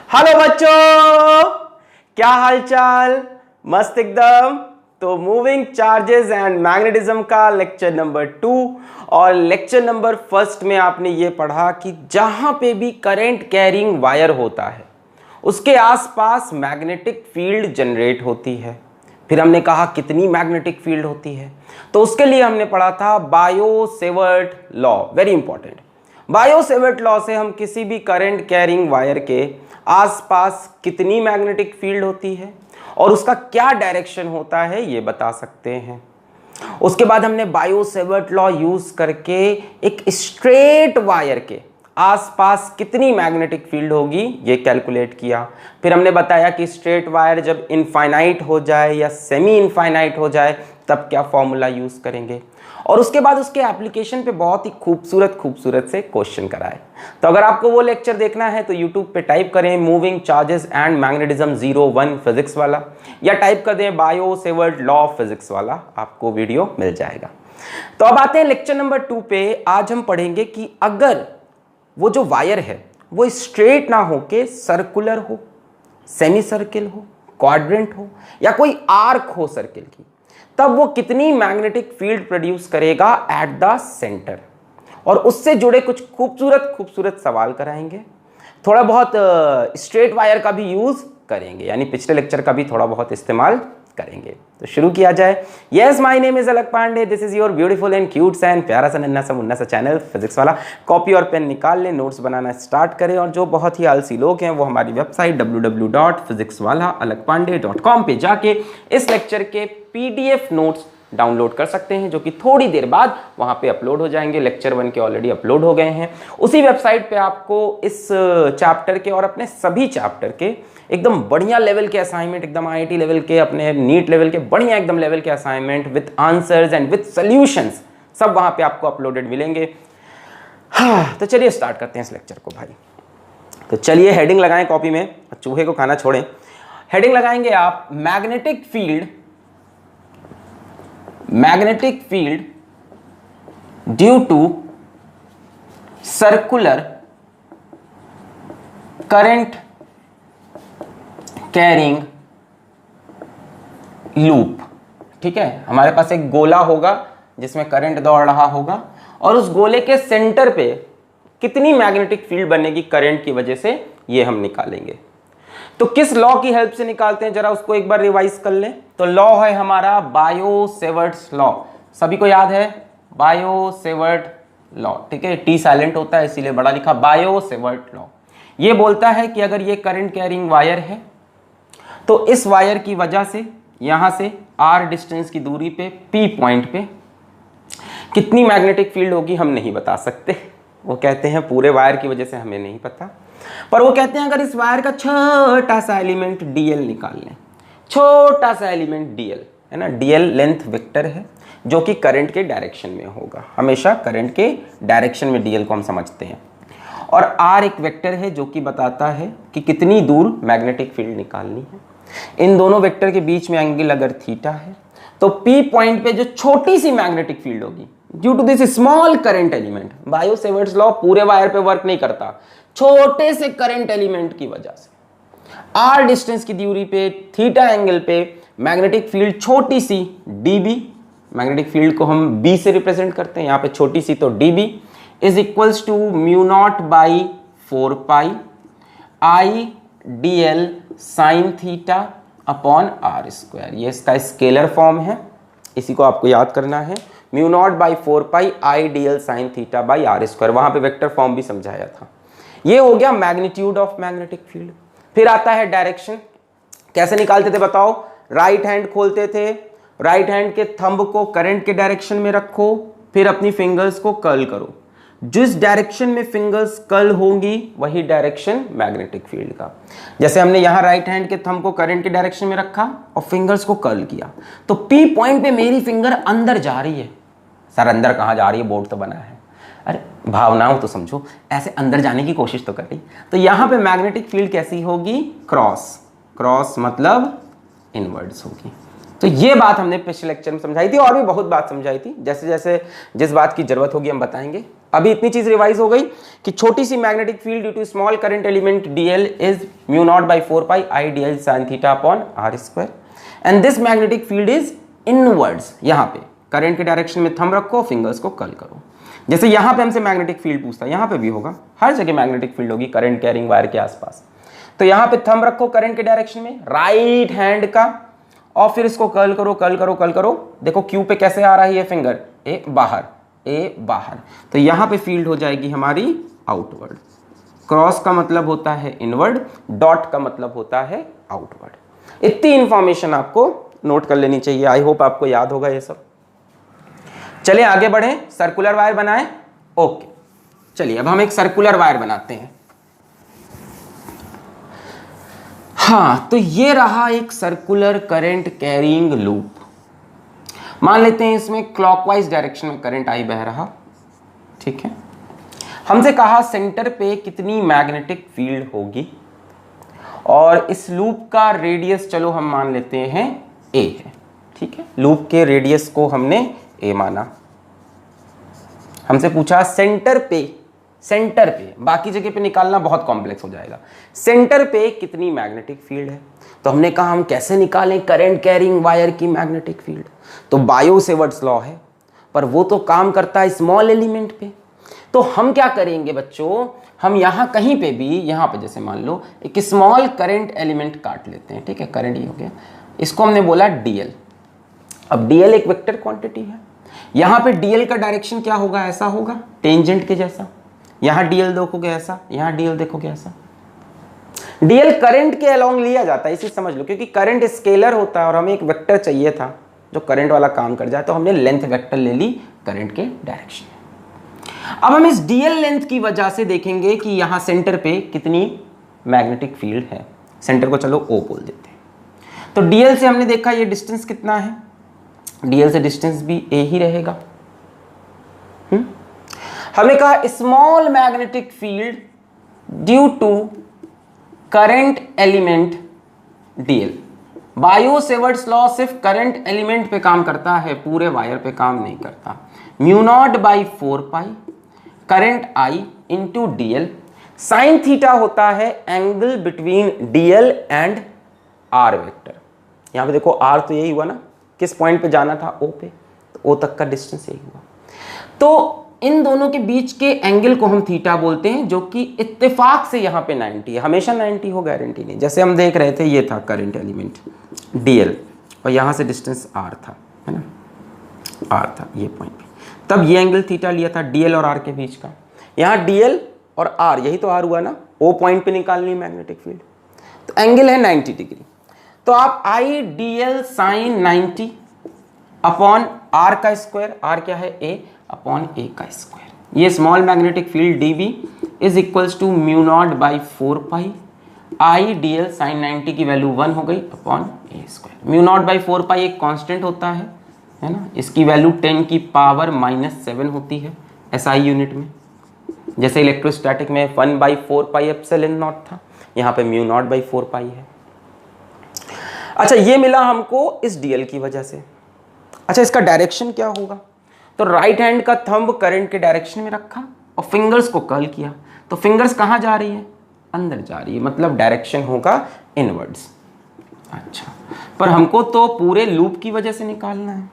Hello बच्चों, क्या हालचाल? मस्त एकदम। तो मूविंग चार्जेस एंड मैग्नेटिज्म का लेक्चर नंबर 2 और लेक्चर नंबर 1 में आपने ये पढ़ा कि जहां पे भी करंट कैरिंग वायर होता है उसके आसपास मैग्नेटिक फील्ड जनरेट होती है। फिर हमने कहा कितनी मैग्नेटिक फील्ड होती है, तो उसके लिए हमने पढ़ा था Biot-Savart law, very important. Biot-Savart law से हम किसी भी करंट कैरिंग वायर के आसपास कितनी मैग्नेटिक फील्ड होती है और उसका क्या डायरेक्शन होता है ये बता सकते हैं। उसके बाद हमने बायो-सेवर्ट लॉ यूज करके एक स्ट्रेट वायर के आसपास कितनी मैग्नेटिक फील्ड होगी ये कैलकुलेट किया। फिर हमने बताया कि स्ट्रेट वायर जब इनफाइनाइट हो जाए या सेमी इनफाइनाइट हो जाए तब क्या फॉर्मूला यूज करेंगे, और उसके बाद उसके एप्लीकेशन पे बहुत ही खूबसूरत से क्वेश्चन कराए। तो अगर आपको वो लेक्चर देखना है तो यूट्यूब पे टाइप करें moving charges and magnetism 01 physics वाला, या टाइप कर दें बायो-सेवर्ट लॉ फिजिक्स वाला, आपको वीडियो मिल जाएगा। तो अब आते हैं लेक्चर नंबर 2 पे। आज हम पढ़ेंगे कि अगर वो जो वायर है वो स्ट्रेट ना हो के सर्कुलर हो, सेमी सर्किल हो, क्वाड्रेंट हो या कोई आर्क हो सर्किल की, तब वो कितनी मैग्नेटिक फील्ड प्रोड्यूस करेगा एट द सेंटर। और उससे जुड़े कुछ खूबसूरत सवाल कराएंगे। थोड़ा बहुत स्ट्रेट वायर का भी यूज करेंगे, यानी पिछले लेक्चर का भी थोड़ा बहुत इस्तेमाल करेंगे। तो शुरू किया जाए। Yes, my name is Alak Pandey, this is your beautiful and cute सा एंड प्यारा सा नन्हा सा मुन्ना सा चैनल फिजिक्स वाला। कॉपी और पेन निकाल लें, नोट्स बनाना स्टार्ट करें, और जो बहुत ही आलसी लोग हैं वो हमारी वेबसाइट www.physicswalaalakkpande.com पे जाके इस लेक्चर के पीडीएफ नोट्स डाउनलोड कर सकते हैं, जो कि थोड़ी देर बाद वहां पे अपलोड हो जाएंगे। लेक्चर 1 के ऑलरेडी अपलोड हो गए हैं। उसी वेबसाइट पे आपको इस चैप्टर के और अपने सभी चैप्टर के एकदम बढ़िया लेवल के असाइनमेंट, एकदम आईआईटी लेवल के, अपने नीट लेवल के बढ़िया एकदम लेवल के assignment with answers and with solutions सब वहां पे आपको अपलोडेड मिलेंगे। हाँ, तो चलिए स्टार्ट करते हैं इस लेक्चर को भाई। तो चलिए हेडिंग लगाएं कॉपी में, चूहे को खाना छोड़ें। हेडिंग लगाएंगे आप magnetic field due to circular current carrying loop. ठीक है, हमारे पास एक गोला होगा जिसमें करंट दौड़ रहा होगा, और उस गोले के सेंटर पे कितनी मैग्नेटिक फील्ड बनेगी करंट की वजह से, ये हम निकालेंगे। तो किस लॉ की हेल्प से निकालते हैं, जरा उसको एक बार रिवाइज कर लें। तो लॉ है हमारा बायो-सेवर्ट्स लॉ, सभी को याद है बायो-सेवर्ट लॉ। ठीक है, टी साइलेंट होता है इसीलिए बड़ा लिखा बायो-सेवर्ट लॉ। ये बोलता है कि अगर ये करंट कैरिंग वायर है तो इस वायर की वजह से यहां से r डिस्टेंस की दूरी पे p पॉइंट पे कितनी मैग्नेटिक फील्ड होगी हम नहीं बता सकते। वो कहते हैं पूरे वायर की वजह से हमें नहीं पता, पर वो कहते हैं अगर इस वायर का छोटा सा एलिमेंट dl निकाल लें, छोटा सा एलिमेंट dl है ना, dl लेंथ वेक्टर है जो कि करंट के डायरेक्शन में होगा। हमेशा करंट के डायरेक्शन में dl को हम समझते हैं, और r एक वेक्टर है जो कि बताता है कि कितनी दूर मैग्नेटिक फील्ड निकालनी है। इन दोनों वेक्टर के बीच में एंगल अगर थीटा है तो P पॉइंट पे जो छोटी सी मैग्नेटिक फील्ड होगी due to this small current element, Biot Savart's law पूरे वायर पे वर्क नहीं करता, छोटे से करंट एलिमेंट की वजह से r डिस्टेंस की दूरी पे थीटा एंगल पे मैग्नेटिक फील्ड छोटी सी dB, मैग्नेटिक फील्ड को हम b से रिप्रेजेंट करते हैं, यहाँ पे छोटी सी तो dB is equals to mu naught by 4 pi I dl sine theta upon r square. ये इसका स्केलर फॉर्म है, इसी को आपको याद करना है। Mu naught by 4 pi I dl sine theta by r square, वहां पे वेक्टर फॉर्म भी समझाया था। ये हो गया मैग्नीट्यूड ऑफ मैग्नेटिक फील्ड। फिर आता है डायरेक्शन। कैसे निकालते थे बताओ? राइट हैंड खोलते थे, राइट हैंड के थंब को करंट के डायरेक्शन में रखो, फिर अपनी फिंगर्स को कर्ल करो। जिस डायरेक्शन में फिंगर्स कर्ल होंगी वही डायरेक्शन मैग्नेटिक फील्ड का। जैसे हमने यहां राइट हैंड के थंब को करंट के डायरेक्शन में रखा और फिंगर्स को कर्ल किया, तो P पॉइंट पे मेरी फिंगर अंदर जा रही है। सर अंदर कहां जा रही है, बोर्ड तो बना है। अरे भावनाओं तो समझो, ऐसे अंदर जाने की कोशिश तो करी। तो यहां पे मैग्नेटिक फील्ड कैसी होगी? क्रॉस मतलब इनवर्ड्स होगी। तो ये बात हमने पिछले लेक्चर में समझाई थी, और भी बहुत बात समझाई थी। जैसे जैसे जिस बात की जरूरत होगी हम बताएंगे। अभी इतनी चीज रिवाइज हो गई कि छोटी सी magnetic field due to small current element dl is mu naught by 4 pi i dl sin theta upon r square and this magnetic field is inwards. यहां पे करंट के डायरेक्शन में थंब रखो, फिंगर्स को कर्ल करो। जैसे यहां पे हमसे मैग्नेटिक फील्ड पूछता है, यहां पे भी होगा, हर जगह मैग्नेटिक फील्ड होगी करंट कैरिंग वायर के आसपास। तो यहां पे थंब रखो करंट के डायरेक्शन में राइट हैंड का, और फिर इसको कर्ल करो कर्ल करो कर्ल करो। देखो क्यू पे कैसे आ रही है फिंगर, ए बाहर ए बाहर, तो यहां पे फील्ड हो जाएगी हमारी आउटवर्ड। क्रॉस का मतलब होता है इनवर्ड, डॉट का मतलब होता है आउटवर्ड। इतनी इंफॉर्मेशन आपको नोट कर लेनी चाहिए। आई होप आपको याद होगा ये सब। चलिए आगे बढ़े, सर्कुलर वायर बनाएं। ओके, चलिए अब हम एक सर्कुलर वायर बनाते हैं। हाँ, तो ये रहा एक सर्कुलर करंट कैरिंग लूप। मान लेते हैं इसमें क्लॉकवाइज डायरेक्शन में करंट आई बह रहा, ठीक है। हमसे कहा सेंटर पे कितनी मैग्नेटिक फील्ड होगी, और इस लूप का रेडियस चलो हम मान लेते हैं a है, ठीक है। लूप के रेडियस को हमने a माना। हमसे पूछा सेंटर पे, बाकी जगह पे निकालना बहुत कॉम्प्लेक्स हो जाएगा। सेंटर पे कितनी मैग्नेटिक फील्ड है, तो हमने कहा हम कैसे निकालें करंट कैरिंग वायर की मैग्नेटिक फील्ड। तो बायो सेवर्ट्स लॉ है, पर वो तो काम करता है स्मॉल एलिमेंट पे। तो हम क्या करेंगे बच्चों, हम यहां कहीं पे भी, यहां पे जैसे मान लो एक स्मॉल करंट एलिमेंट काट लेते हैं, ठीक है। करंट ये हो गया, इसको हमने बोला dl। अब dl एक वेक्टर क्वांटिटी है। यहां पे dl का डायरेक्शन क्या होगा, ऐसा होगा टेंजेंट के जैसा। यहां dl देखोगे ऐसा, यहां dl देखोगे ऐसा। dl करंट के अलोंग लिया जाता है, इसे समझ लो, क्योंकि करंट स्केलर होता है और हमें एक वेक्टर चाहिए था जो करंट वाला काम कर जाए, तो हमने लेंथ वेक्टर ले ली करंट के डायरेक्शन में। अब हम इस dl लेंथ की वजह से देखेंगे कि यहां सेंटर पे कितनी मैग्नेटिक फील्ड है। सेंटर को चलो O बोल देते हैं। तो dl से हमने देखा ये डिस्टेंस कितना है, dl से डिस्टेंस भी a ही रहेगा। हमने कहा small magnetic field due to current element dl। Biot Savart's law सिर्फ करंट एलिमेंट पे काम करता है, पूरे वायर पे काम नहीं करता। Mu naught by 4 pi current I into dl। Sine theta होता है angle between dl and r vector. यहां पे देखो r तो यही हुआ ना, किस पॉइंट पे जाना था, O पे, तो O तक का डिस्टेंस यही हुआ। तो इन दोनों के बीच के एंगल को हम थीटा बोलते हैं, जो कि इत्तेफाक से यहाँ पे 90 है। हमेशा 90 हो गारंटी नहीं। जैसे हम देख रहे थे, ये था करंट एलिमेंट dl और यहाँ से डिस्टेंस r था, है ना, r था ये पॉइंट पे, तब ये एंगल थीटा लिया था dl और r के बीच का। यहाँ dl और r, यही तो r हुआ ना, O पॉइंट पे निकालनी मैग्नेटिक फील्ड, तो एंगल है 90 डिग्री। तो आप i dl sine 90 upon r का स्क्वायर, r क्या है a, अपॉन a का स्क्वायर। ये small magnetic field dv is equals to mu naught by 4 pi i dl sine 90 की वैल्यू 1 हो गई upon a square. Mu naught by 4 pi एक constant होता है ना, इसकी वैल्यू 10 की पावर -7 होती है SI यूनिट में। जैसे इलेक्ट्रोस्टैटिक में 1/4 पाई एप्सिलॉन नॉट था, यहाँ पे म्यू नॉट बाई 4 पाई है। अच्छा, ये मिला हमको इस dl की वजह से। अच्छा, इसका डायरेक्शन क्या होगा, तो राइट हैंड का थंब करंट के डायरेक्शन में रखा और फिंगर्स को कर्ल किया, तो फिंगर्स कहाँ जा रही है, अंदर जा रही है, मतलब डायरेक्शन होगा इनवर्ड्स। अच्छा, पर हमको तो पूरे लूप की वजह से निकालना है,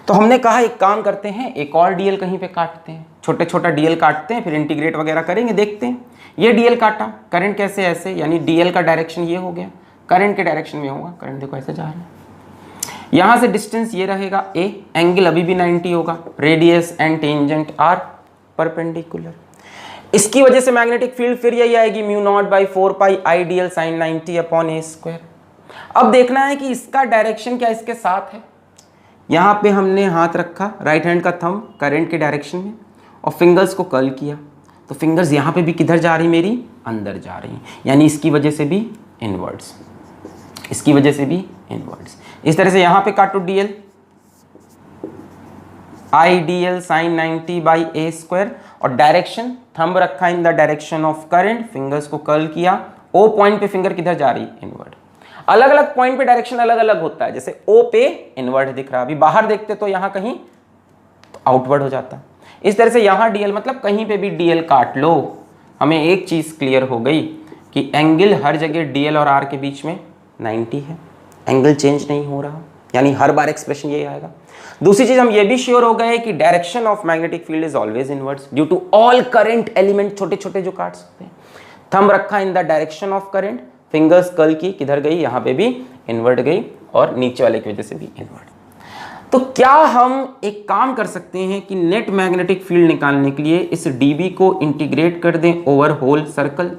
तो हमने कहा एक काम करते हैं, एक और dl कहीं पे काटते हैं, छोटे छोटा dl काटते हैं, फिर इंटीग्रेट वगैरह करेंगे, देखते हैं। ये dl काटा, करंट कैसे ऐसे, यानी dl का डायरेक्शन ये हो गया, करंट के डायरेक्शन में होगा, करंट देखो ऐसे जा रहा है। यहां से डिस्टेंस ये रहेगा a, एंगल अभी भी 90 होगा, radius and tangent are perpendicular. इसकी वजह से मैग्नेटिक फील्ड फिर यही आएगी mu naught by 4 pi I dl sine 90 upon a square. अब देखना है कि इसका डायरेक्शन क्या इसके साथ है। यहां पे हमने हाथ रखा, राइट हैंड का थंब करंट के डायरेक्शन में, और फिंगर्स को कर्ल किया, तो फिंगर्स यहां पे भी किधर जा रही, मेरी अंदर जा रही, यानी इसकी वजह से भी इनवर्ड्स, इसकी वजह से भी इनवर्ड्स। इस तरह से यहां पे काटो dl, I dl sine 90 by a square, और डायरेक्शन थंब रखा in the direction of current, fingers को कर्ल किया, O पॉइंट पे फिंगर किधर जा रही, इनवर्ड। अलग अलग पॉइंट पे डायरेक्शन अलग अलग होता है, जैसे O पे इनवर्ड दिख रहा है, अभी बाहर देखते तो यहां कहीं तो आउटवर्ड हो जाता। इस तरह से यहाँ डीएल, मतलब कहीं पे भी डीएल काट लो, हमें एक चीज क्लियर हो गई कि एंगल हर जगह डीएल और आर के बीच में 90 है, एंगल चेंज नहीं हो रहा, यानी हर बार एक्सप्रेशन यही आएगा। दूसरी चीज हम ये भी श्योर हो गए कि direction of magnetic field is always inverse due to all current element, छोटे छोटे जो काट सकते हैं। थंब रखा in the direction of current, fingers curl की, किधर गई, यहां पे भी इनवर्ट गई और नीचे वाले की वजह से भी इनवर्ट। तो क्या हम एक काम कर सकते हैं कि नेट मैग्नेटिक फील्ड निकालने के लिए इस डीबी को इंटीग्रेट कर दें ओवर होल सर्कल,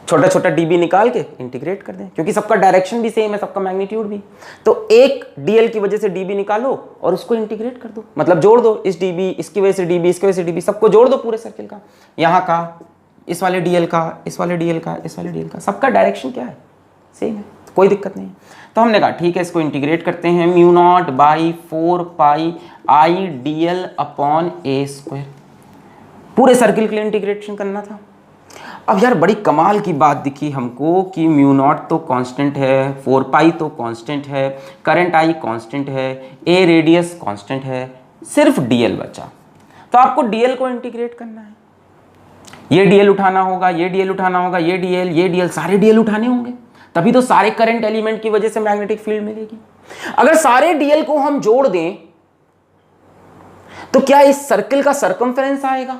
छोटा छोटा डीबी निकाल के इंटीग्रेट कर दें, क्योंकि सबका डायरेक्शन भी सेम है, सबका मैग्नीट्यूड भी। तो एक डीएल की वजह से डीबी निकालो और उसको इंटीग्रेट कर दो, मतलब जोड़ दो, इस डीबी, इसकी वजह से डीबी, इसकी वजह से डीबी, सबको जोड़ दो पूरे सर्किल का, यहाँ का, इस वाले डीएल का, इस वाले डीएल का, इस वाले डीएल का, सबका डायरेक्शन क्या है, सेम है, कोई दिक्कत नहीं है। तो हमने कहा ठीक है, इसको इंटीग्रेट करते हैं, mu naught by 4 pi I DL upon a square, पूरे सर्किल के लिए इंटीग्रेशन करना था। अब यार बड़ी कमाल की बात दिखी हमको कि म्यू नॉट तो कांस्टेंट है, 4 पाई तो कांस्टेंट है, करंट आई कांस्टेंट है, ए रेडियस कांस्टेंट है, सिर्फ डीएल बचा। तो आपको डीएल को इंटीग्रेट करना है, ये डीएल उठाना होगा, ये डीएल उठाना होगा, ये डीएल, सारे डीएल उठाने होंगे, तभी तो सारे करंट एलिमेंट की वजह से मैग्नेटिक फील्ड मिलेगी। अगर सारे डीएल को हम जोड़ दें तो क्या इस सर्किल का सरकमफेरेंस आएगा?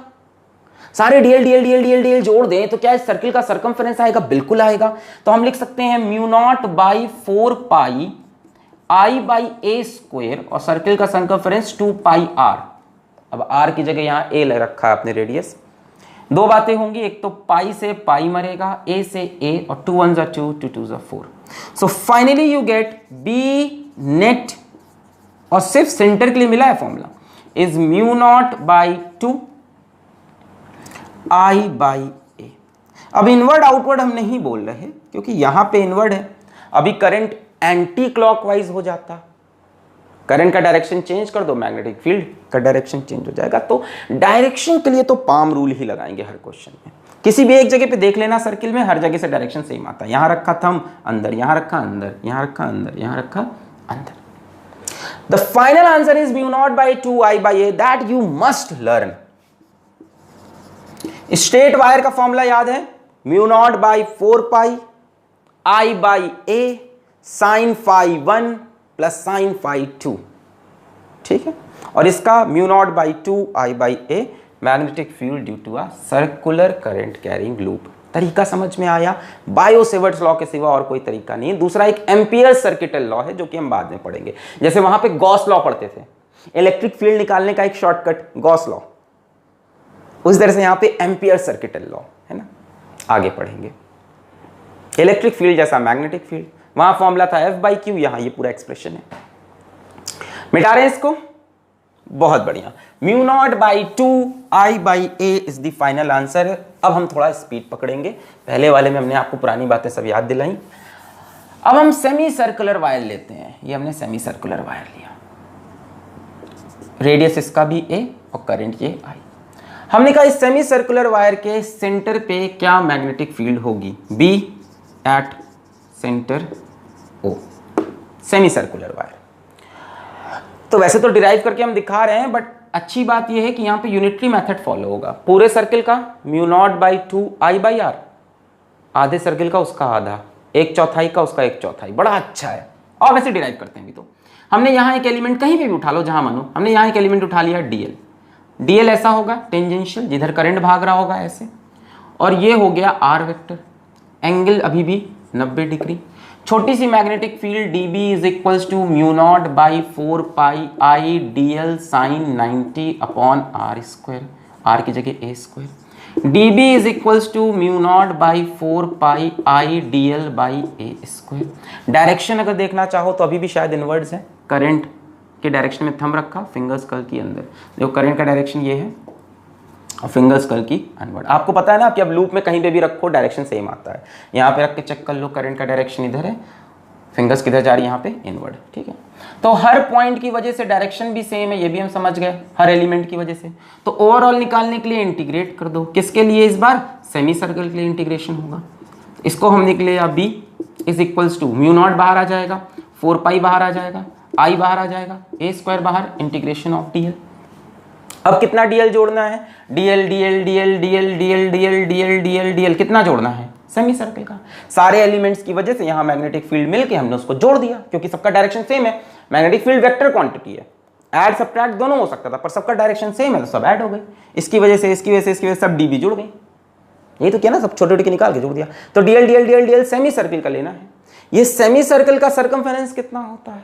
सारे डीएल जोड़ दें तो क्या इस सर्किल का सरकमफेरेंस आएगा? बिल्कुल आएगा। तो हम लिख सकते हैं mu naught by 4 pi I by a square और सर्किल का सरकमफेरेंस 2 पाई आर। अब आर की जगह यहां ए ले रखा है अपने रेडियस। दो बातें होंगी, एक तो पाई से पाई मरेगा, ए से ए, और 2 1 2 2 2 4। So finally you get B net, और सिर्फ सेंटर के लिए मिला है formula, is mu naught by 2 I by a. अब इनवर्ड आउटवर्ड हम नहीं बोल रहे क्योंकि यहां पे इनवर्ड है, अभी करंट एंटी क्लॉकवाइज हो जाता, करंट का डायरेक्शन चेंज कर दो, मैग्नेटिक फील्ड का डायरेक्शन चेंज हो जाएगा। तो डायरेक्शन के लिए तो पाम रूल ही लगाएंगे हर क्वेश्चन में। किसी भी एक जगह पे देख लेना सर्किल में, हर जगह से डायरेक्शन सेम आता है। यहां रखा थंब अंदर, यहां रखा अंदर, यहां रखा अंदर, यहां रखा अंदर। The final answer is mu naught by 2 I by a, that you must learn. Straight wire का फॉर्मूला याद है, mu naught by 4 pi I by a sine phi 1 plus sine phi 2, ठीक है। और इसका mu naught by 2 I by a magnetic field due to a circular current carrying loop. तरीका समझ में आया? बायो सेवर्ट्स लॉ के सिवा और कोई तरीका नहीं है। दूसरा एक एम्पियर सर्किटल लॉ है जो कि हम बाद में पढ़ेंगे। जैसे वहां पे गॉस लॉ पढ़ते थे, इलेक्ट्रिक फील्ड निकालने का एक शॉर्टकट गॉस लॉ, उस तरह से यहां पे एम्पियर सर्किटल लॉ है ना, आगे पढ़ेंगे। इलेक्ट्रिक फील्ड जैसा मैग्नेटिक फील्ड, वहां फॉर्मूला था F बाई क्यू, यहां ये पूरा एक्सप्रेशन है। मिटा रहे हैं इसको, बहुत बढ़िया। Mu naught by 2 I by a is the final answer. अब हम थोड़ा स्पीड पकड़ेंगे, पहले वाले में हमने आपको पुरानी बातें सब याद दिलाई। अब हम सेमी सर्कुलर वायर लेते हैं, ये हमने सेमी सर्कुलर वायर लिया, रेडियस इसका भी ए और करंट ये आई। हमने कहा इस सेमी सर्कुलर वायर के सेंटर पे क्या मैग्नेटिक फील्ड होगी? B at centre O, semi circular wire. तो वैसे तो डिराइव करके हम दिखा रहे हैं, बट अच्छी बात यह है कि यहां पे यूनिटरी मेथड फॉलो होगा। पूरे सर्किल का mu naught by 2 I by R, आधे सर्किल का उसका आधा, 1/4 का उसका 1/4, बड़ा अच्छा है। और वैसे डिराइव करते हैं भी तो हमने यहां एक एलिमेंट कहीं पे भी उठा लो जहां मानो, हमने यहां एक एलिमेंट उठा लिया डीएल। डीएल ऐसा होगा टेंजेंशियल, जिधर करंट भाग रहा होगा ऐसे, और ये हो गया आर वेक्टर, एंगल अभी भी 90 डिग्री। छोटी सी magnetic field dB is equals to mu naught by 4 pi I DL sine 90 upon r square, r की जगह a square. dB is equals to mu naught by 4 pi I d l by a square. Direction अगर देखना चाहो तो अभी भी शायद inwards है, करंट के डायरेक्शन में थंब रखा, फिंगर्स कर्ल की अंदर, देखो करंट का डायरेक्शन ये है और फिंगर्स कर्ल की अनवर्ड। आपको पता है ना कि अब लूप में कहीं पे भी रखो डायरेक्शन सेम आता है। यहाँ पे रख के चेक कर लो, करंट का डायरेक्शन इधर है, फिंगर्स किधर जा रही है, यहाँ पे इनवर्ड, ठीक है। तो हर पॉइंट की वजह से डायरेक्शन भी सेम है, ये भी हम समझ गए, हर एलिमेंट की वजह से। तो ओवरऑल निकालने के लिए इंटीग्रेट कर दो, किसके लिए? इस बार सेमी सर्कल के लिए इंटीग्रेशन होगा। इसको हम निकले अब B is equals to mu naught बाहर आ जाएगा, 4 पाई बाहर आ जाएगा, आई बाहर आ जाएगा, ए स्क्वायर बाहर, इंटीग्रेशन ऑफ डीएल। अब कितना डीएल जोड़ना है, DL d l d l d l d l d l d l d l DL कितना जोड़ना है, सेमी सर्कल का। सारे एलिमेंट्स की वजह से यहां मैग्नेटिक फील्ड मिलके हमने उसको जोड़ दिया, क्योंकि सबका डायरेक्शन सेम है। मैग्नेटिक फील्ड वेक्टर क्वांटिटी है, ऐड सब्ट्रैक्ट दोनों हो सकता था, पर सबका डायरेक्शन सेम है तो सब ऐड हो गए। इसकी वजह से इसकी वजह से इसकी वजह से सब डीबी जुड़ गई। ये तो क्या ना, सब छोटे छोटे के निकाल के जोड़ दिया। तो d l d l d l DL semi circle का लेना है। ये सेमी सर्कल का सर्कमफेरेंस कितना होता है,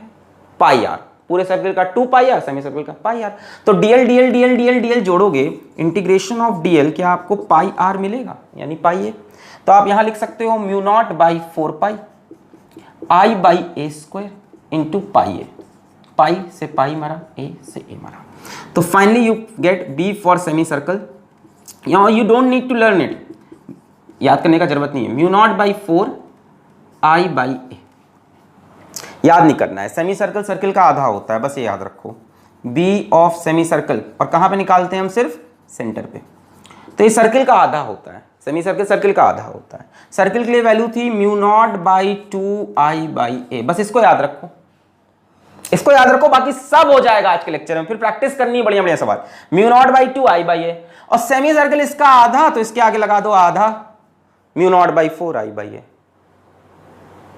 पाई आर। पूरे सर्कल का 2 पाई आर, सेमी सर्कल का पाई आर। तो d l d l d l d l d l जोड़ोगे, इंटीग्रेशन ऑफ डीएल क्या आपको पाई आर मिलेगा, यानी पाई ए। तो आप यहां लिख सकते हो mu naught by 4 pi I by a square into pi a. Pi से पाई मारा, ए से ए मारा। तो finally you get B for semi circle. यहां you don't need to learn it, याद करने का जरूरत नहीं है। Mu naught by 4 I by a, याद नहीं करना है। सेमी सर्कल सर्कल का आधा होता है, बस ये याद रखो। बी ऑफ सेमी सर्कल, और कहां पे निकालते हैं हम, सिर्फ सेंटर पे। तो ये सर्कल का आधा होता है, सेमी सर्कल सर्कल का आधा होता है। सर्कल के लिए वैल्यू थी mu naught by 2 I by a, बस इसको याद रखो, इसको याद रखो, बाकी सब हो जाएगा आज के लेक्चर में। फिर प्रैक्टिस करनी है बढ़िया बढ़िया सवाल। Mu naught by 2 I by a, और सेमी सर्कल इसका आधा, तो इसके आगे लगा दो आधा mu naught by 4 I by a.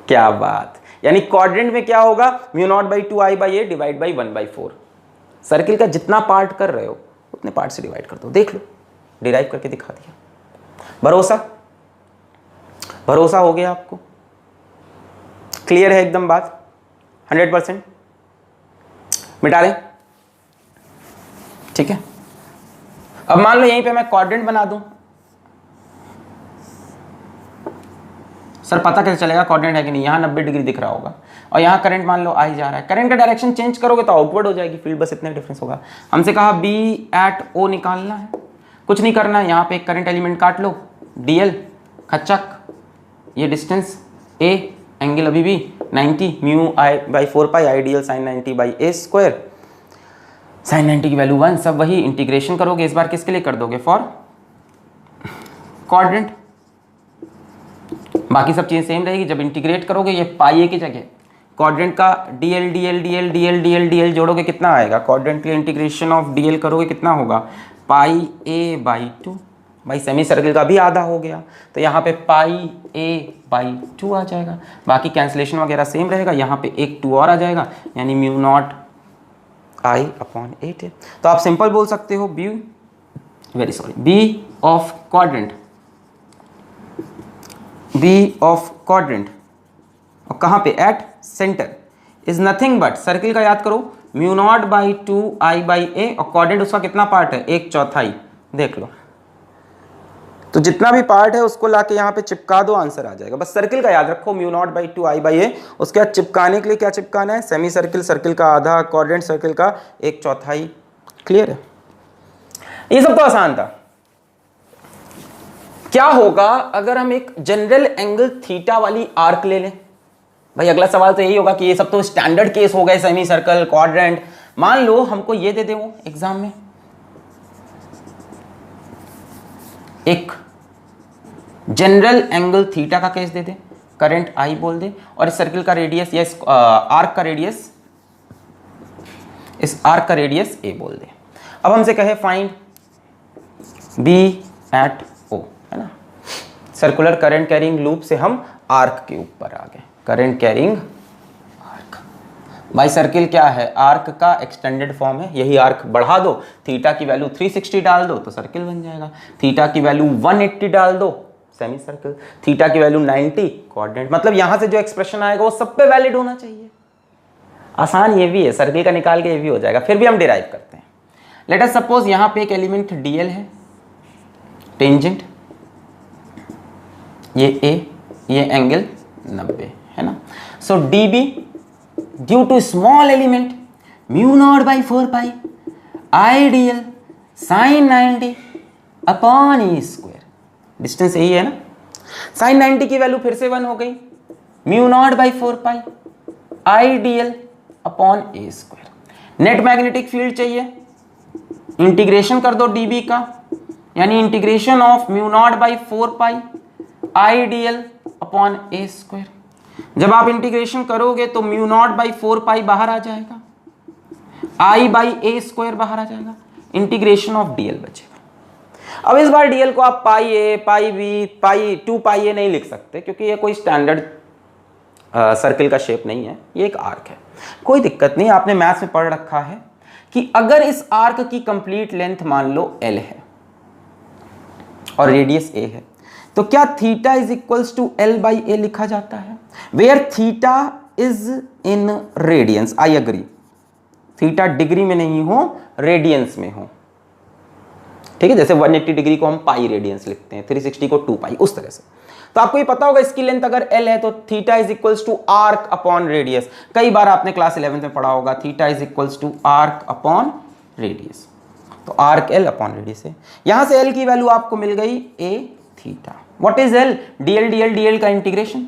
क्या बात, यानी क्वाड्रेंट में क्या होगा, mu naught by 2 I by a divide by 1/4। Circle का जितना पार्ट कर रहे हो उतने पार्ट से डिवाइड कर दो। देख लो, डिराइव करके दिखा दिया। भरोसा, भरोसा हो गया आपको, क्लियर है एकदम बात, 100%। मिटा दें, ठीक है। अब मान लो यहीं पे मैं क्वाड्रेंट बना दूं, सर पता कैसे चलेगा क्वाड्रेंट है कि नहीं, यहाँ 90 डिग्री दिख रहा होगा और यहाँ करंट मान लो आई जा रहा है। करंट का डायरेक्शन चेंज करोगे तो आउटवर्ड हो जाएगी फील्ड, बस इतना डिफरेंस होगा। हमसे कहा बी एट ओ निकालना है, कुछ नहीं करना है। यहाँ पे एक करंट एलिमेंट काट लो, डीएल खच्चक, ये डिस्टेंस ए, एंगल अभी भी 90, mu I by 4 pi I DL sine 90 by a square. Sine 90 की वैल्यू 1, सब वही इंटीग्रेशन करोगे। इस बार किसके लिए कर दोगे, फॉर क्वाड्रेंट। बाकी सब चीजें सेम रहेगी। जब इंटीग्रेट करोगे ये पाई ए की जगह क्वाड्रेंट का d l d l d l d l d l d l जोड़ोगे, कितना आएगा, क्वाड्रेंट के लिए इंटीग्रेशन ऑफ डीएल करोगे कितना होगा, पाई ए बाई 2। भाई सेमी सर्कल का भी आधा हो गया, तो यहाँ पे पाई ए बाई 2 आ जाएगा। बाकी कैंसिलेशन वगैरह सेम रहेगा, यहाँ पे एक 2 और आ जाएगा, यानी म्यू नॉट आई अपॉन 8 है। तो आप सिंपल बोल सकते हो B of quadrant, B of quadrant और कहाँ पे, at centre, is nothing but, circle का याद करो, mu naught by 2 I by a, और क्वाड्रेंट उसका कितना पार्ट है, 1/4। देख लो, तो जितना भी पार्ट है उसको लाके यहाँ पे चिपका दो, आंसर आ जाएगा। बस सर्किल का याद रखो, mu naught by 2 I by a. उसके बाद चिपकाने के लिए क्या चिपकाना है, सेमी सर्किल सर्किल का आधा, क्वाड्रेंट सर्किल का 1/4। क्लियर है, ये सब तो आसान था। क्या होगा अगर हम एक जनरल एंगल थीटा वाली आर्क ले लें। भाई अगला सवाल तो यही होगा कि ये सब तो स्टैंडर्ड केस हो गए, सेमी सर्कल, क्वाड्रेंट। मान लो हमको ये दे दे वो एग्जाम में, एक जनरल एंगल थीटा का case they they, current I बोल दे, और इस सर्किल का रेडियस या इस आर्क का रेडियस, इस आर्क का रेडियस ए बोल दे। अब हमसे कहे फाइंड बी एट ओ, है ना। सर्कुलर करंट कैरिंग लूप से हम आर्क के ऊपर आ गए, करंट कैरिंग आर्क। भाई सर्किल क्या है, आर्क का एक्सटेंडेड फॉर्म है। यही आर्क बढ़ा दो, थीटा की वैल्यू 360 डाल दो तो सर्किल बन जाएगा। थीटा की वैल्यू 180 डाल दो, सेमी सर्कल। थीटा की वैल्यू 90, क्वाड्रेंट। मतलब यहां से जो एक्सप्रेशन आएगा वो सब पे वैलिड होना चाहिए। आसान ये भी है, सर्किल का निकाल के ये भी हो जाएगा। फिर भी हम डिराइव करते हैं। लेट अस सपोज यहां पे एक एलिमेंट डीएल है, टेंजेंट, ये ए, ये एंगल 90 है ना। So d B due to small element mu naught by 4 pi I DL sine 90 upon a square. Distance यही है ना। साइन 90 की वैल्यू फिर से 1 हो गई, mu naught by 4 pi I DL upon a square. Net magnetic field चाहिए, integration कर दो डीबी का, यानी integration of mu naught by 4 pi I DL upon a square. जब आप इंटीग्रेशन करोगे तो म्यू नॉट बाई 4 पाई बाहर आ जाएगा, आई बाई ए स्क्वायर बाहर आ जाएगा, इंटीग्रेशन ऑफ डीएल बचेगा। अब इस बार डीएल को आप पाई ए, पाई बी, पाई 2 पाई ए नहीं लिख सकते क्योंकि ये कोई स्टैंडर्ड सर्कल का शेप नहीं है, ये एक आर्क है। कोई दिक्कत नहीं, आपने मैथ्स में पढ़ रखा है कि अगर इस आर्क की कंप्लीट लेंथ मान लो L है और रेडियस A है, तो क्या theta is equals to L by A लिखा जाता है, where theta is in radians. I agree, theta degree में नहीं हो, रेडियंस में हो, ठीक है। जैसे 180 डिग्री को हम पाई रेडियंस लिखते हैं, 360 को 2 पाई, उस तरह से। तो आपको ये पता होगा इसकी लेंथ अगर L है तो theta is equals to arc upon radius. कई बार आपने क्लास 11 में पढ़ा होगा, theta is equals to arc upon radius. तो आर्क L अपॉन रेडियस है। यहां से L की वैल्यू आपको मिल गई a theta. What is L? dl dl dl का इंटीग्रेशन।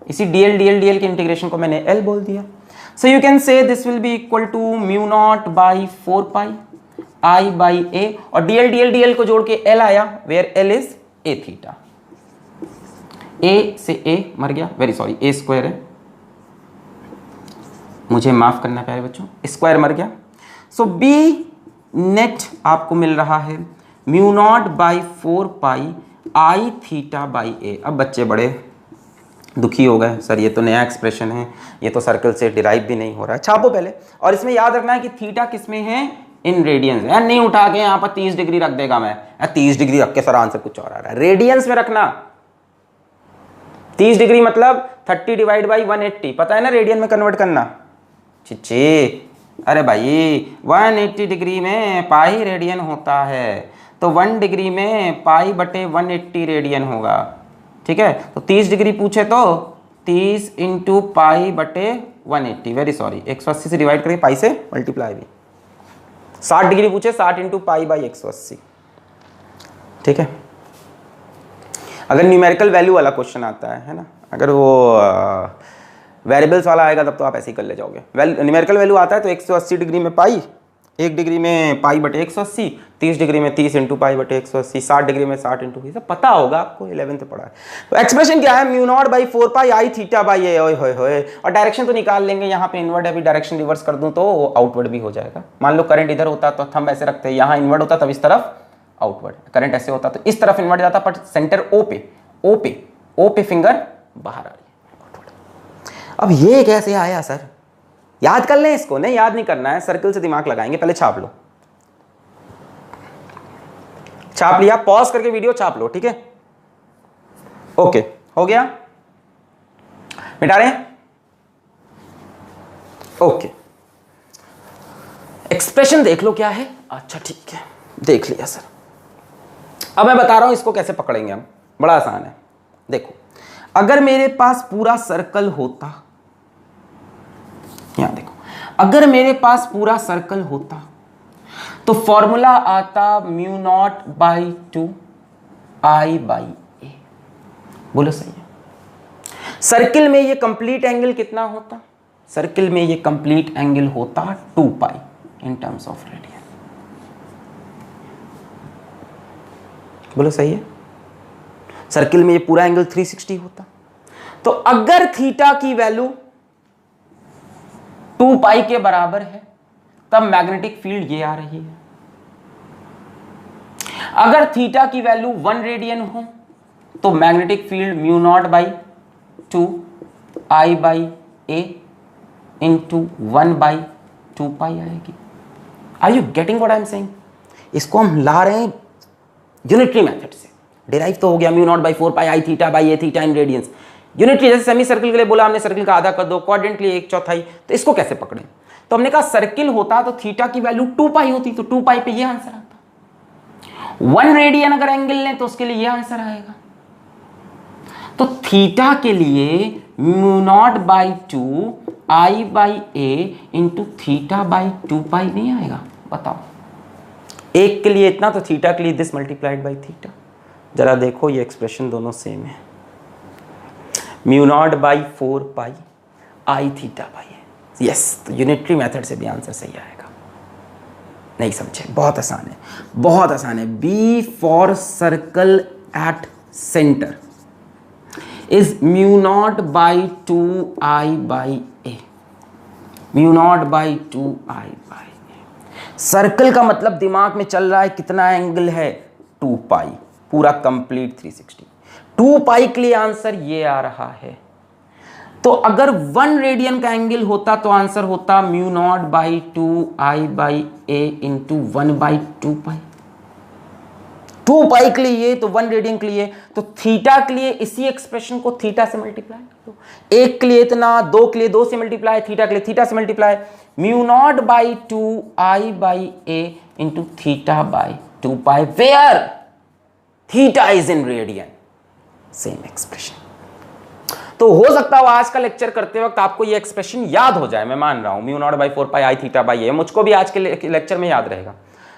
इसी dl dl dl के इंटीग्रेशन को मैंने L बोल दिया। So you can say this will be equal to mu naught by 4 pi I by a, और dl dl dl को जोड़ के L आया, where L is a theta. a से a मर गया, वेरी सॉरी, a स्क्वायर है, मुझे माफ करना प्यारे बच्चों, स्क्वायर मर गया। सो b नेट आपको मिल रहा है mu naught by 4 pi I theta by a। अब बच्चे बड़े दुखी हो गए, सर ये तो नया एक्सप्रेशन है, ये तो सर्कल से डिराइव भी नहीं हो रहा है। छापो पहले, और इसमें याद रखना है कि थीटा किस में है, इन रेडियंस है। नहीं उठा के यहाँ पर 30 डिग्री रख देगा मैं, 30 डिग्री रख के सर आंसर कुछ और आ रहा है। रेडियंस में रखना, 30 डिग्री मतलब 30 डिवाइड बाई 180, पता है ना रेडियन में कन्वर्ट करना। चिच्ची, अरे भाई 180 डिग्री में पाई रेडियन होता है, तो 1 डिग्री में पाई बटे 180 रेडियन होगा, ठीक है। तो 30 डिग्री पूछे तो 30 इंटू पाई बटे 180, वेरी सॉरी, 180 से डिवाइड करिए, पाई से मल्टीप्लाई भी। 60 डिग्री पूछे, 60 इंटू पाई बाई 180, ठीक है। अगर न्यूमेरिकल वैल्यू वाला क्वेश्चन आता है ना, अगर वो वेरिएबल्स वाला आएगा तब तो आप ऐसे ही कर ले जाओगे। न्यूमेरिकल वैल्यू आता है तो 180 डिग्री में पाई, 1 डिग्री में पाई बटे 180, 30 डिग्री में 30 इंटू पाई बटे 180, 60 डिग्री में 60 इंटू, ये सब पता होगा आपको, 11th में पढ़ा है। तो एक्सप्रेशन क्या है, mu naught by 4 pi I theta by a, ओए होए होए, और डायरेक्शन तो निकाल लेंगे। यहाँ पे इनवर्ड है, अभी डायरेक्शन रिवर्स कर दूं तो आउटवर्ड भी हो जाएगा। मान लो करंट इधर होता तो थंब ऐसे रखते हैं, यहाँ इनवर्ड होता तब इस तरफ आउटवर्ड, करंट ऐसे होता तो इस तरफ इन्वर्ट जाता, बट सेंटर ओ पे फिंगर बाहर आ रही है। अब ये कैसे आया सर, याद कर लें इसको, नहीं याद नहीं करना है, सर्कल से दिमाग लगाएंगे, पहले छाप लो। छाप लिया, पॉज करके वीडियो छाप लो, ठीक है। ओके, हो गया, मिटा रहे हैं। ओके, एक्सप्रेशन देख लो क्या है। अच्छा ठीक है, देख लिया सर। अब मैं बता रहा हूं इसको कैसे पकड़ेंगे हम, बड़ा आसान है। देखो, अगर मेरे पास पूरा सर्कल होता, यहां देखो, अगर मेरे पास पूरा सर्कल होता तो फॉर्मूला आता mu naught by 2 I by a. बोलो सही है। सर्किल में ये कंप्लीट एंगल कितना होता, सर्किल में ये कंप्लीट एंगल होता 2 पाई इन टर्म्स ऑफ रेडियन। बोलो सही है। सर्किल में ये पूरा एंगल 360 होता। तो अगर थीटा की वैल्यू 2 पाई के बराबर है तब मैग्नेटिक फील्ड ये आ रही है। अगर थीटा की वैल्यू 1 रेडियन हो तो magnetic field mu naught by 2 I by a into 1 by 2 pi आएगी। Are you getting what I am saying? इसको हम ला रहे हैं यूनिटरी मेथड से। डिराइव तो हो गया mu naught by 4 pi I theta by A theta in radiance. Unitary, जैसे सेमी सर्किल के लिए बोला हमने, सर्किल का आधा कर दो, क्वाड्रेंट के लिए 1/4, तो इसको कैसे पकड़ें? तो हमने कहा सर्किल होता तो थीटा की वैल्यू 2 पाई होती, तो 2 पाई पे ये आंसर आता। 1 रेडियन अगर एंगल लें तो उसके लिए ये आंसर आएगा। तो थीटा के लिए mu naught by 2 I by a into theta by 2 पाई नहीं आएगा? बताओ, एक के लिए इतना तो थीटा के लिए दिस मल्टीप्लाइड बाई थीटा। जरा देखो ये एक्सप्रेशन दोनों सेम है। Mu naught by 4 pi I theta by A. Yes, तो यूनिटरी मेथड से भी आंसर सही आएगा। नहीं समझे? बहुत आसान है, बहुत आसान है। B for circle at centre is mu naught by 2 I by a. Mu naught by 2 I by a. Circle का मतलब दिमाग में चल रहा है कितना एंगल है, 2 पाई, पूरा कंप्लीट 360। 2 पाई के लिए आंसर ये आ रहा है। तो अगर 1 रेडियन का एंगल होता तो आंसर होता mu naught by 2I/a into 1/2 पाई। 2 पाई के लिए ये, तो 1 रेडियन के लिए, तो थीटा के लिए इसी एक्सप्रेशन को थीटा से मल्टीप्लाई कर दो। 1 के लिए इतना, 2 के लिए 2 से मल्टीप्लाई, थीटा के लिए थीटा से multiply, mu naught by 2I/a into theta by 2 pi, where theta is in radian. Same expression. तो हो सकता हो आज का लेक्चर करते वक्त आपको ये एक्सप्रेशन याद हो जाए, मैं मान रहा हूं, mu naught by 4 pi I theta by a, मुझको भी आज के लेक्चर में याद रहेगा।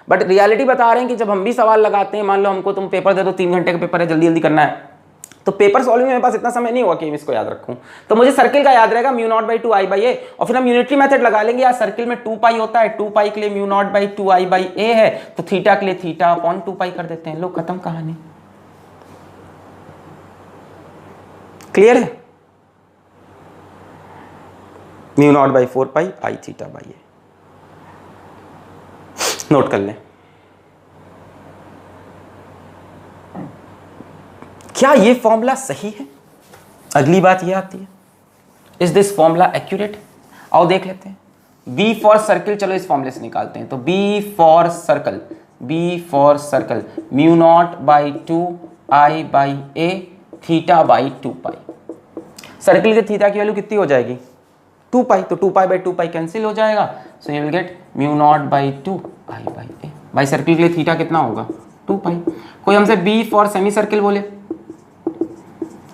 बट रियलिटी बता रहे हैं कि जब हम भी सवाल लगाते हैं, मान लो हमको तुम पेपर दे दो, 3 घंटे का पेपर है, जल्दी जल्दी करना है, तो पेपर सॉल्विंग में मेरे पास इतना समय नहीं होगा कि मैं इसको याद रखूं। तो मुझे सर्किल का याद रहेगा म्यू नॉट बाई 2I/a, और फिर हम यूनिटरी मेथड लगा लेंगे। यार सर्किल में 2 पाई होता है, 2 पाई के लिए म्यू नॉट बाई 2I/a है, तो थीटा के लिए थीटा अपॉन 2 पाई कर देते हैं। लो खत्म कहानी। क्लियर है? Mu naught by 4 pi I theta by A. Note कर लें। क्या ये फॉर्मूला सही है? अगली बात ये आती है, इज दिस फॉर्मूला एक्यूरेट? आओ देख लेते हैं। बी फॉर सर्किल, चलो इस फॉर्मूले से निकालते हैं। तो B for circle, B for circle mu naught by 2I/a theta by 2 pi. Circle के थीटा की वैल्यू कितनी हो जाएगी? 2 पाई, तो 2 पाई बाई 2 पाई कैंसिल हो जाएगा, so you will get mu naught by 2I/a। भाई सर्किल के लिए थीटा कितना होगा? 2 पाई। कोई हमसे बी फॉर सेमी सर्किल बोले,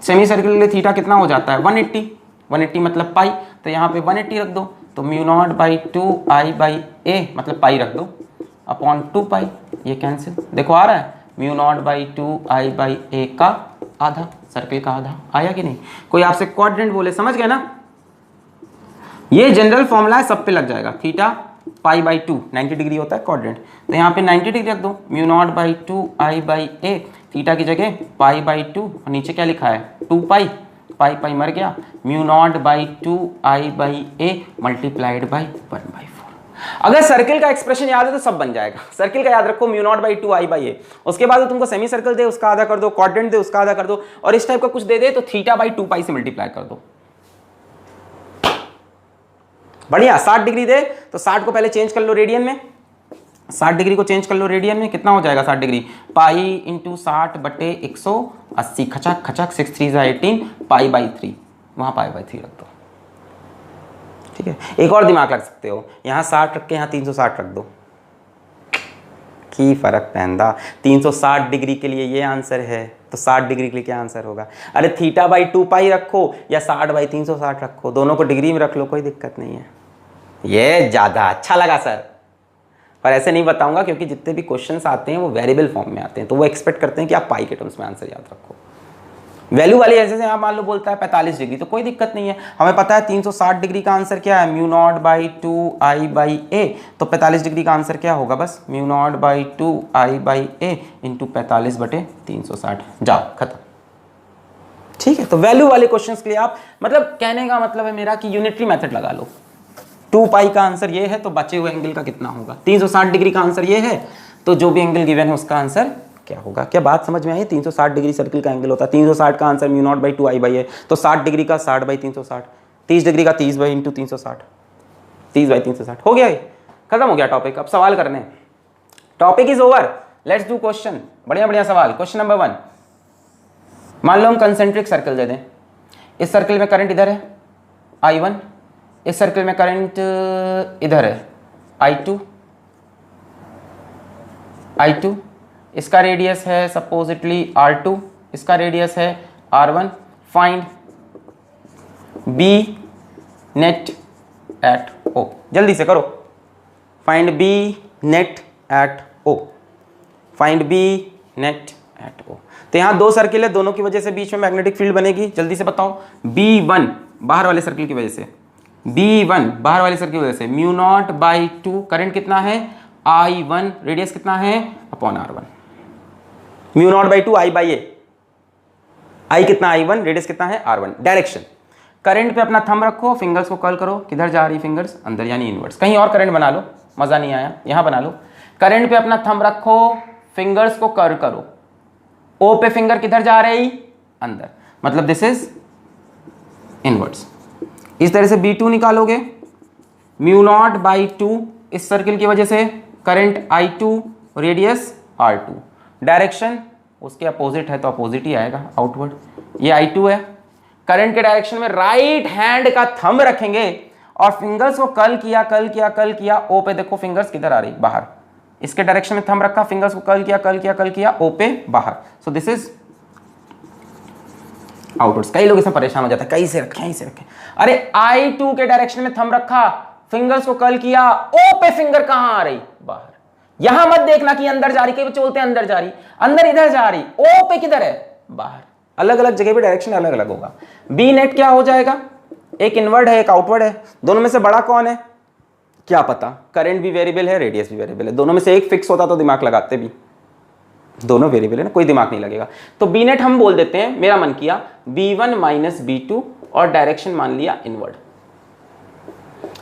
सेमी सर्किल के लिए थीटा कितना हो जाता है? 180, 180 मतलब पाई, तो यहाँ पे 180 रख दो, तो म्यू नॉट बाई 2I/a मतलब पाई रख दो अपॉन 2 पाई, ये कैंसिल। देखो आ रहा है म्यू नॉट बाई 2I/a का आधा, सर्किल का आधा। आया कि नहीं? कोई आपसे क्वाड्रेंट बोले, समझ गए ना? ये जनरल फॉर्मूला है, सब पे लग जाएगा। थीटा पाई बाई 2 90 डिग्री होता है क्वाड्रेंट, तो यहाँ पे 90 डिग्री रख दो, mu naught by 2I/a theta की जगह पाई बाई 2, और नीचे क्या लिखा है? 2 पाई, पाई पाई मर गया, mu naught by 2I/a multiplied by 1/4। अगर सर्किल का एक्सप्रेशन याद है तो सब बन जाएगा। सर्किल का याद रखो म्यू नॉट बाई 2I/a, उसके बाद तुमको सेमी सर्कल दे उसका आधा कर दो, क्वाड्रेंट दे उसका आधा कर दो, और इस टाइप का कुछ दे दे तो थीटा बाई 2 पाई से मल्टीप्लाई कर दो। बढ़िया। 60 डिग्री दे तो 60 को पहले चेंज कर लो रेडियन में, 60 डिग्री को चेंज कर लो रेडियन में, कितना हो जाएगा 60 degree? Pi into 60/180, खचक खचक, 6 3 18, pi by 3, वहां पाई बाई 3 रख दो। ठीक है, एक और दिमाग रख सकते हो, यहाँ 60 रख के यहाँ 360 रख दो, की फर्क पैंदा। 360 डिग्री के लिए ये आंसर है, तो 60 डिग्री के लिए क्या आंसर होगा? अरे थीटा बाई 2 पाई रखो या 60/360 रखो, दोनों को डिग्री में रख लो, कोई दिक्कत नहीं है। ये ज़्यादा अच्छा लगा सर, पर ऐसे नहीं बताऊंगा क्योंकि जितने भी क्वेश्चंस आते हैं वो वेरिएबल फॉर्म में आते हैं, तो वो एक्सपेक्ट करते हैं कि आप पाई के टर्म्स में आंसर याद रखो। वैल्यू वाली ऐसे से आप मान लो बोलता है 45 डिग्री, तो कोई दिक्कत नहीं है, हमें पता है 360 डिग्री का आंसर क्या है? म्यू नॉट बाई 2I/a, तो 45 डिग्री का आंसर क्या होगा? बस mu naught by 2I/a into 45/360, जाओ खत्म। ठीक है, तो वैल्यू वाले क्वेश्चंस के लिए आप, मतलब कहने का मतलब है मेरा कि यूनिटरी मेथड लगा लो। 2 पाई का आंसर ये है, तो बचे हुए एंगल का कितना होगा? 360 डिग्री का आंसर ये है, तो जो भी एंगल गिवन है उसका आंसर क्या होगा? क्या बात समझ में आई? 360 डिग्री सर्किल का एंगल होता है, 360 का answer mu naught by 2I/a, तो 60 डिग्री का 60/360, 30 डिग्री का 30/360, 30/360 हो गया, खत्म हो गया टॉपिक। अब सवाल करने, topic is over, let's do question. बढ़िया बढ़िया सवाल। क्वेश्चन नंबर 1, मान लो हम कंसेंट्रिक सर्कल दे दें, इस सर्कल में करंट इधर है I1, इस सर्कल में करंट इधर है I2, इसका रेडियस है सपोजिटली R2, इसका रेडियस है R1। Find B net at O, जल्दी से करो। Find B net at O, find B net at O। तो यहाँ 2 सर्किल है, दोनों की वजह से बीच में मैग्नेटिक फील्ड बनेगी, जल्दी से बताओ। B1 बाहर वाले सर्किल की वजह से, B1 बाहर वाले सर्किल की वजह से म्यू नॉट बाई 2, करंट कितना है? I1, रेडियस कितना है? Upon R1, mu naught by 2I/a, I कितना? I1, रेडियस कितना है? R1। डायरेक्शन, करंट पे अपना थंब रखो, फिंगर्स को कर्ल करो, किधर जा रही फिंगर्स? अंदर, यानी इनवर्ड्स। कहीं और करंट बना लो, मजा नहीं आया, यहां बना लो। करंट पे अपना थंब रखो, फिंगर्स को कर्व करो, ओ पे फिंगर किधर जा रही, अंदर, मतलब दिस इज इनवर्ड्स। इस तरह से B2 निकालोगे, म्यू नॉट बाई 2, इस सर्किल की वजह से current I2, radius R2, direction उसके अपोजिट है तो अपोजिट ही आएगा, आउटवर्ड। ये I2 है, करंट के डायरेक्शन में राइट हैंड का थंब रखेंगे और फिंगर्स को कर्ल किया कर्ल किया कर्ल किया, ओ पे देखो फिंगर्स किधर आ रही, बाहर, इसके डायरेक्शन में थंब रखा, फिंगर्स को कर्ल किया कर्ल किया कर्ल किया, ओ पे बाहर, सो दिस इज आउटवर्ड्स। कई लोग इसमें परेशान हो जाते हैं, कहीं से रखें, कहीं से रखें, अरे I2 के डायरेक्शन में थंब रखा, फिंगर्स को कर्ल किया, ओ पे फिंगर कहां आ रही, बाहर। यहां मत देखना कि अंदर जा रही, कई बच्चे बोलते हैं अंदर जा रही, अंदर इधर जा रही, ओ पे किधर है, बाहर। अलग अलग जगह पे डायरेक्शन अलग अलग होगा। बी नेट क्या हो जाएगा, एक इनवर्ड है एक आउटवर्ड है, दोनों में से बड़ा कौन है क्या पता, करंट भी वेरिएबल है, रेडियस भी वेरिएबल है, दोनों में से एक फिक्स होता तो दिमाग लगाते भी, दोनों वेरिएबल है ना, कोई दिमाग नहीं लगेगा। तो बी नेट हम बोल देते हैं, मेरा मन किया B1 माइनस B2 और डायरेक्शन मान लिया इनवर्ड।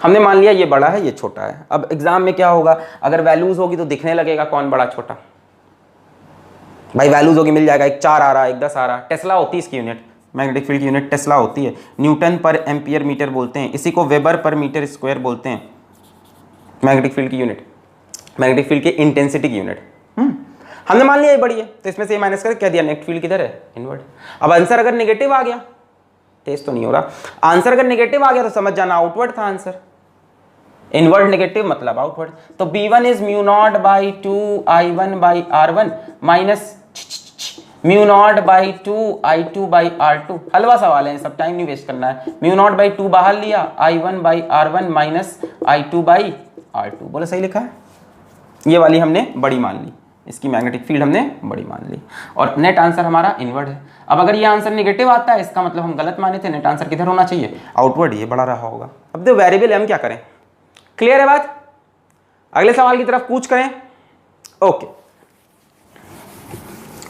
हमने मान लिया ये बड़ा है ये छोटा है। अब एग्जाम में क्या होगा, अगर वैल्यूज होगी तो दिखने लगेगा कौन बड़ा छोटा, भाई वैल्यूज होगी मिल जाएगा, एक 4 आ रहा है एक 10 आ रहा है। टेस्ला होती है इसकी यूनिट, मैग्नेटिक फील्ड की यूनिट टेस्ला होती है, न्यूटन पर एम्पियर मीटर बोलते हैं, इसी को वेबर पर मीटर स्क्वायर बोलते हैं, मैग्नेटिक फील्ड की यूनिट, मैग्नेटिक फील्ड की इंटेंसिटी की यूनिट। हमने मान लिया ये बड़ी है तो इसमें से ये माइनस कर कह दिया नेगेटिव फील्ड किधर है, इनवर्ड। अब आंसर अगर नेगेटिव आ गया, टेस्ट तो नहीं हो रहा, आंसर अगर नेगेटिव आ गया तो समझ जाना आउटवर्ड था आंसर, इनवर्ड नेगेटिव मतलब आउटवर्ड। तो B1 is mu naught by 2 I1 by R1 minus mu naught by 2 I2 by R2। हलवा सवाल है, सब टाइम नहीं वेस्ट करना है। म्यू नॉट बाई 2 बाहर लिया, I1 by R1 minus I2 by R2। बोला सही लिखा है, ये वाली हमने बड़ी मान ली, इसकी मैग्नेटिक फील्ड हमने बड़ी मान ली और नेट आंसर हमारा इनवर्ड है। अब अगर ये आंसर नेगेटिव आता है इसका मतलब हम गलत माने थे, नेट आंसर किधर होना चाहिए, आउटवर्ड, ये बड़ा रहा होगा। अब जो वेरिएबल है हम क्या करें, क्लियर है बात, अगले सवाल की तरफ कूच करें। ओके,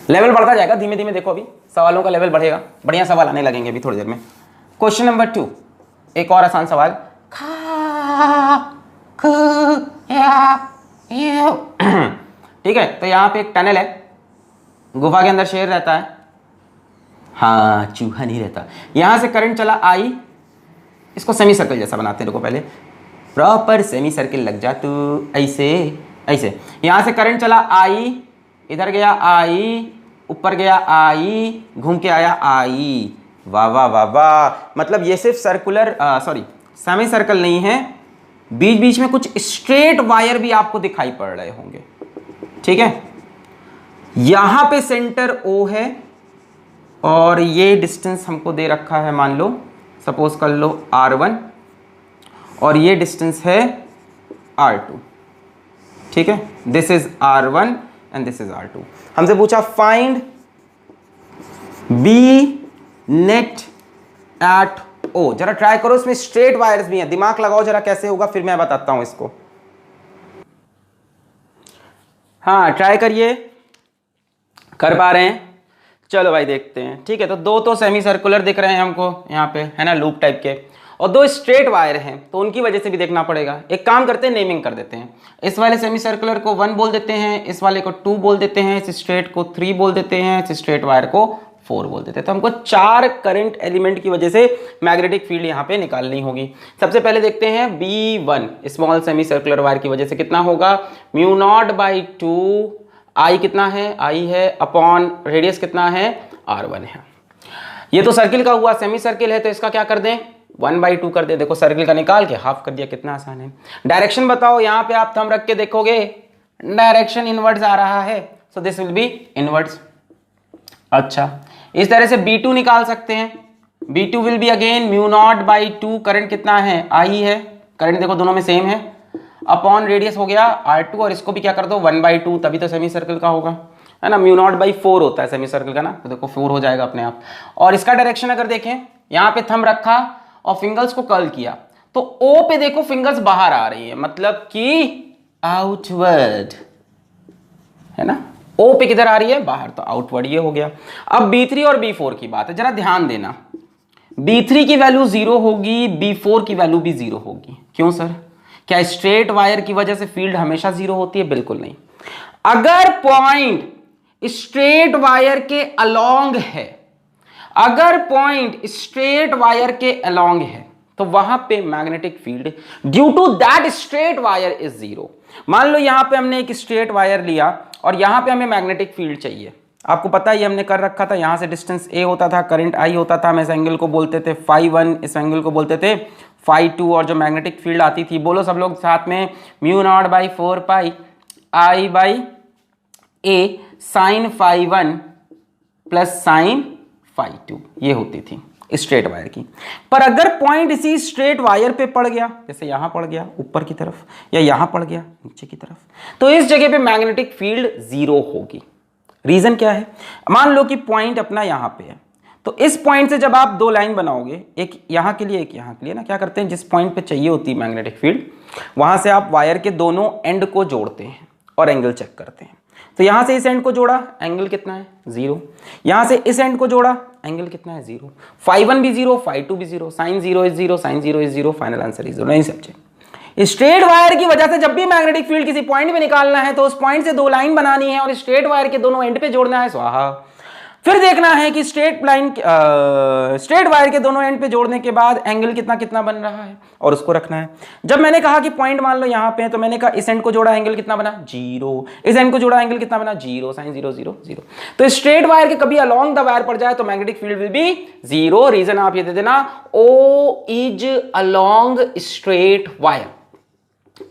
लेवल बढ़ता जाएगा धीमे धीमे, देखो अभी सवालों का लेवल बढ़ेगा, बढ़िया सवाल आने लगेंगे अभी थोड़ी देर में। क्वेश्चन नंबर 2, एक और आसान सवाल, ठीक है। तो यहां पे एक टनल है, गुफा के अंदर शेर रहता है, हाँ चूहा नहीं रहता। यहां से करंट चला I, इसको सेमी सर्कल जैसा बनाते हैं, देखो पहले प्रॉपर सेमी सर्किल लग जा तू, ऐसे ऐसे। यहां से करंट चला I, इधर गया I, ऊपर गया I, घूम के आया I, वाह वाह वाह वाह। मतलब ये सिर्फ सर्कुलर सॉरी सेमी सर्कल नहीं है, बीच बीच में कुछ स्ट्रेट वायर भी आपको दिखाई पड़ रहे होंगे, ठीक है। यहां पे सेंटर O है और ये डिस्टेंस हमको दे रखा है, मान लो सपोज कर लो R1 और ये डिस्टेंस है R2, ठीक है। This is R1 and this is R2। हमसे पूछा find B net at O। जरा ट्राई करो, इसमें स्ट्रेट वायर्स भी हैं, दिमाग लगाओ जरा कैसे होगा, फिर मैं बताता हूं इसको। हाँ ट्राई करिए, कर पा रहे हैं, चलो भाई देखते हैं, ठीक है। तो दो तो सेमी सर्कुलर दिख रहे हैं हमको यहाँ पे, है ना, लूप टाइप के, और दो स्ट्रेट वायर हैं, तो उनकी वजह से भी देखना पड़ेगा। एक काम करते हैं, नेमिंग कर देते हैं, इस वाले सेमी सर्कुलर को 1 बोल देते हैं, इस वाले को 2 बोल देते हैं, इस स्ट्रेट को 3 बोल देते हैं, इस स्ट्रेट वायर को 4 बोल देते हैं। तो हमको 4 करंट एलिमेंट की वजह से मैग्नेटिक फील्ड यहाँ पे निकालनी होगी। सबसे पहले देखते हैं B1 small semi circular wire की वजह से कितना होगा, म्यू नॉट बाई 2 I कितना है, I है, अपॉन रेडियस कितना है, R1 है। ये तो सर्किल का हुआ, सेमी सर्किल है तो इसका क्या कर दें, 1/2 कर दे। देखो सर्किल का निकाल के हाफ कर दिया, कितना आसान है। डायरेक्शन बताओ, यहाँ पे आप थंब रख के देखोगे डायरेक्शन इनवर्ड्स आ रहा है, so this will B inwards. अच्छा, इस तरह से B2 निकाल सकते हैं। B2 will be again mu naught by 2, current कितना है, I है, करंट देखो दोनों में सेम है, अपॉन रेडियस हो गया R2, और इसको भी क्या कर दो 1/2, तभी तो सेमी सर्कल का होगा, है ना। म्यू नॉट बाई 4 होता है सेमी सर्कल का ना, तो देखो 4 हो जाएगा अपने आप। और इसका डायरेक्शन अगर देखें, यहाँ पे थंब रखा और फिंगर्स को कर्ल किया, तो O पे देखो फिंगर्स बाहर आ रही है, मतलब कि आउटवर्ड, है ना। O पे किधर आ रही है, बाहर, तो आउटवर्ड ये हो गया। अब B3 और B4 की बात है, जरा ध्यान देना। B3 की वैल्यू 0 होगी, B4 की वैल्यू भी 0 होगी। क्यों सर, क्या स्ट्रेट वायर की वजह से फील्ड हमेशा जीरो होती है? बिल्कुल नहीं। अगर पॉइंट स्ट्रेट वायर के अलोंग है, अगर पॉइंट स्ट्रेट वायर के अलोंग है तो वहां पे magnetic field due to that straight wire is zero. मान लो यहां पे हमने एक स्ट्रेट वायर लिया और यहां पे हमें मैग्नेटिक फील्ड चाहिए। आपको पता है ये हमने कर रखा था, यहां से डिस्टेंस a होता था, करंट I होता था, हम इस एंगल को बोलते थे φ1, इस एंगल को बोलते थे φ2, और जो मैग्नेटिक फील्ड आती थी, बोलो सब लोग साथ में, μ0/4π I/a sin φ1 प्लस sin φ2, ये होती थी स्ट्रेट वायर की। पर अगर पॉइंट इसी स्ट्रेट वायर पे पड़ गया, जैसे यहां पड़ गया ऊपर की तरफ या यहां पड़ गया नीचे की तरफ, तो इस जगह पे मैग्नेटिक फील्ड जीरो होगी। रीजन क्या है? मान लो कि पॉइंट अपना यहां पे है, तो इस पॉइंट से जब आप दो लाइन बनाओगे, एक यहां के लिए एक यहां के लिए, ना क्या करते हैं, जिस पॉइंट पे चाहिए होती है मैग्नेटिक फील्ड, वहां से आप वायर के दोनों एंड को जोड़ते हैं और एंगल चेक करते हैं। तो यहां से इस एंड को जोड़ा, एंगल कितना है? जीरो। यहां से इस एंड को जोड़ा, एंगल कितना है? जीरो। φ1 भी जीरो, φ2 भी zero, sin 0 is zero, sin 0 is zero, final answer is zero. नहीं समझे? स्ट्रेट वायर की वजह से जब भी मैग्नेटिक फील्ड किसी पॉइंट पे निकालना है तो उस पॉइंट से दो लाइन बनानी है और स्ट्रेट वायर के दोनों एंड पे जोड़ना है, स्वाहा। फिर देखना है कि स्ट्रेट वायर के दोनों एंड पे जोड़ने के बाद एंगल कितना कितना बन रहा है और उसको रखना है। जब मैंने कहा कि पॉइंट मान लो यहां पे है, तो मैंने कहा इस एंड को जोड़ा, एंगल कितना बना? जीरो। इस एंड को जोड़ा, एंगल कितना बना? जीरो। sin 0 0 0। तो स्ट्रेट वायर के कभी अलोंग द वायर पड़ जाए तो magnetic field will be zero. Reason आप ये दे देना, O is along straight wire,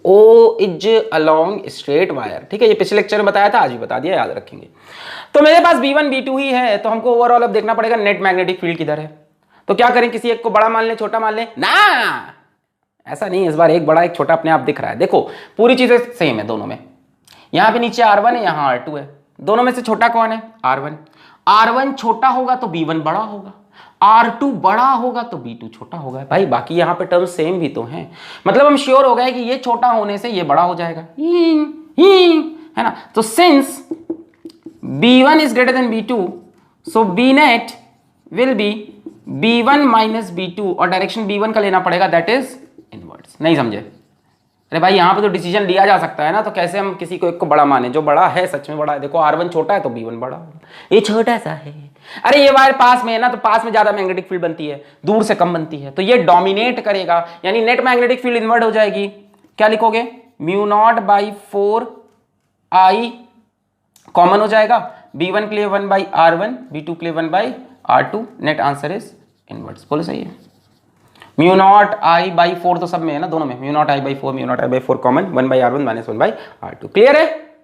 O is along straight wire. ठीक है, ये पिछले लेक्चर में बताया था, आज भी बता दिया, याद रखेंगे। तो मेरे पास B1 B2 ही है, तो हमको ओवरऑल अब देखना पड़ेगा नेट मैग्नेटिक फील्ड किधर है। तो क्या करें, किसी एक को बड़ा मान लें, छोटा मान लें? ना, ऐसा नहीं, इस बार एक बड़ा एक छोटा अपने आप दिख रहा है। देखो पूरी चीजें सेम है दोनों में, यहां पे नीचे R1 है, यहां R2 है, दोनों में से छोटा कौन है? R1। R1 छोटा होगा तो B1 बड़ा होगा, R2 बड़ा होगा तो B2 छोटा होगा। भाई बाकी यहां पे टर्म सेम भी तो हैं, मतलब हम श्योर हो गए कि ये छोटा होने से ये बड़ा हो जाएगा, है ना। तो since B1 is greater than B2, so B net will be B1 minus B2, और डायरेक्शन B1 का लेना पड़ेगा, दैट इज इनवर्स। नहीं समझे? अरे भाई यहाँ पे तो डिसीजन लिया जा सकता है ना, तो कैसे हम किसी को एक को बड़ा माने? जो बड़ा है सच में बड़ा है। देखो R1 छोटा है तो B1 बड़ा होगा, ये छोटा सा है। अरे ये वायर पास में है ना, तो पास में ज्यादा मैग्नेटिक फील्ड बनती है, दूर से कम बनती है, तो ये डोमिनेट करेगा, यानी नेट मैग्नेटिक फील्ड इन्वर्ट हो जाएगी। क्या लिखोगे? μ0/4 I कॉमन हो जाएगा, B1 के लिए 1/R1, B2 के लिए 1/R2, net answer is inverse. बोलो सही है? μ0I/4 तो सब में है ना, दोनों में μ0I/4 μ0I/4 common, 1/R1 minus 1/R2। Clear है?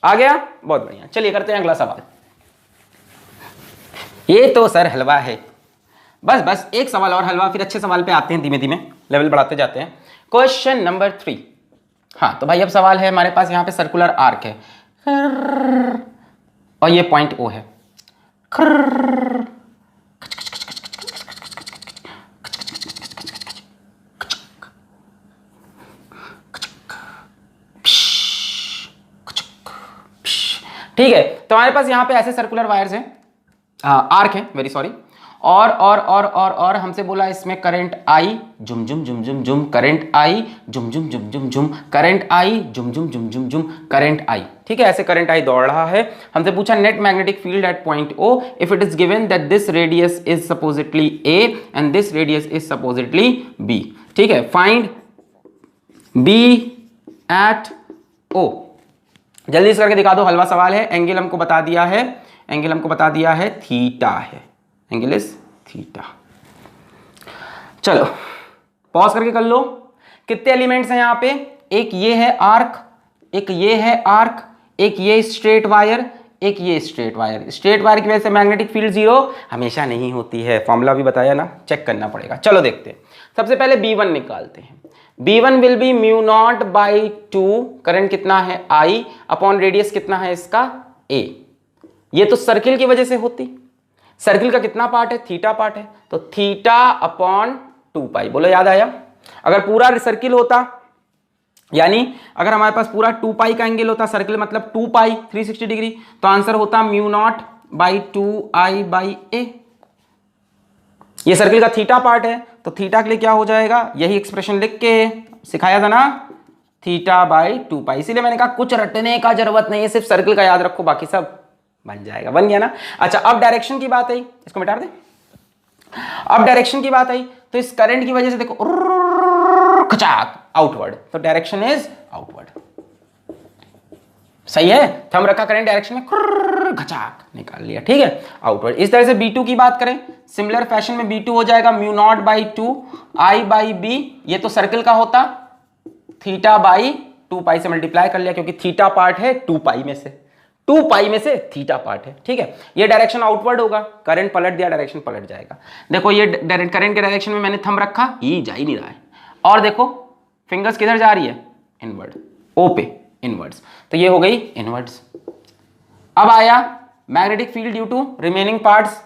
आ गया? बहुत बढ़िया। चलिए करते हैं अगला सवाल। ये तो सर हलवा है, बस एक सवाल और हलवा, फिर अच्छे सवाल पे आते हैं, धीमे धीमे लेवल बढ़ाते जाते हैं। Question number 3। हाँ तो भाई अब सवाल है हमारे पास, यहाँ पे सर्कुलर आर्क है और ये पॉइंट O है। ठीक है, तो हमारे पास यहाँ पे ऐसे सर्कुलर वायर्स हैं, आर्क है, वेरी सॉरी, और हमसे बोला इसमें current I zoom zoom zoom zoom zoom, current I zoom zoom zoom zoom zoom, current I zoom zoom zoom zoom zoom, current I. ठीक है, ऐसे करंट आई दौड़ रहा है। हमसे पूछा net magnetic field eight point O if it is given that this radius is supposedly A and this radius is supposedly B। ठीक है, फाइंड B एट O। जल्दी से करके दिखा दो, हलवा सवाल है। एंगल हमको बता दिया है, एंगल हमको बता दिया है थीटा है, एंगल इज थीटा। चलो पॉज करके कर लो। कितने एलिमेंट्स हैं यहाँ पे? एक ये है आर्क, एक ये है आर्क, एक ये स्ट्रेट वायर, एक ये स्ट्रेट वायर। स्ट्रेट वायर की वजह से मैग्नेटिक फील्ड जीरो हमेशा नहीं होती है, फॉर्मूला भी बताया ना, चेक करना पड़ेगा। चलो देखते हैं, सबसे पहले B1 निकालते हैं। B1 विल बी μ0/2, करंट कितना है I अपॉन रेडियस कितना है इसका A। ये तो सर्किल की वजह से होती, सर्किल का कितना पार्ट है? थीटा पार्ट है, तो थीटा अपॉन 2π। बोलो याद आया? अगर पूरा सर्किल होता, यानी अगर हमारे पास पूरा 2π का एंगल होता, सर्किल मतलब 2π 360 डिग्री, तो आंसर होता μ0/2I/A। ये सर्किल का थीटा पार्ट है, तो थीटा के लिए क्या हो जाएगा, यही एक्सप्रेशन लिख के सिखाया था ना, थीटा बाई 2 पाई। इसीलिए मैंने कहा कुछ रटने का जरूरत नहीं है, सिर्फ सर्किल का याद रखो, बाकी सब बन जाएगा। बन गया ना। अच्छा, अब डायरेक्शन की बात आई, इसको मिटा दे। अब डायरेक्शन की बात आई तो इस करंट की वजह से देखो खचाक आउटवर्ड, तो डायरेक्शन इज आउटवर्ड। सही है, थंब रखा करंट डायरेक्शन में, खचाक निकाल लिया, ठीक है, आउटवर्ड। इस तरह से B2 की बात करें, सिमिलर फैशन में B2 हो जाएगा mu naught by 2 I by B। ये तो सर्किल का होता, थीटा बाई 2 पाई से मल्टीप्लाई कर लिया, क्योंकि थीटा पार्ट है 2 पाई में से, 2 पाई में से थीटा पार्ट है, ठीक है। ये डायरेक्शन आउटवर्ड होगा, करंट पलट दिया, डायरेक्शन पलट जाएगा। देखो ये करंट के डायरेक्शन में मैंने थंब रखा, ये जा ही नहीं रहा है, और देखो फिंगर्स किधर जा रही है, इनवर्ड, O पे इनवर्ड्स, तो ये हो गई इनवर्ड्स। अब आया magnetic field due to remaining parts,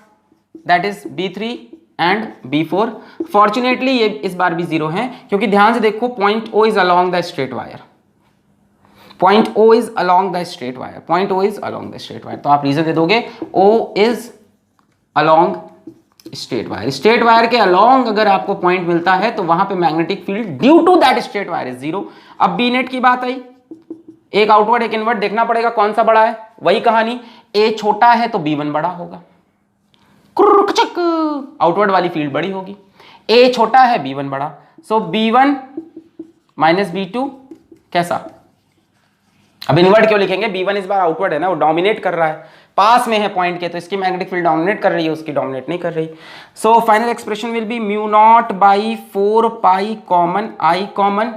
that is B3 and B4। Fortunately ये इस बार भी 0 है, क्योंकि ध्यान से देखो point O is along the straight wire, point O is along the straight wire, point O is along the straight wire, तो आप रीजन दे दोगे O is along straight wire. Straight wire के अलोंग अगर आपको पॉइंट मिलता है तो वहां पे magnetic field due to that straight wire is 0। अब बी नेट की बात आई, एक आउटवर्ड एक इनवर्ड, देखना पड़ेगा कौन सा बड़ा है, वही कहानी, A छोटा है तो B1 बड़ा होगा, आउटवर्ड वाली फील्ड बड़ी होगी, A छोटा है B1 बड़ा, सो B1 माइनस B2 कैसा। अब इनवर्ड क्यों लिखेंगे, B1 इस बार आउटवर्ड है ना, वो डोमिनेट कर रहा है, पास में है पॉइंट के, तो इसकी मैग्नेटिक फील्ड डोमिनेट कर रही है, उसकी डोमिनेट नहीं कर रही। So final expression will be mu naught by 4 pi common, I common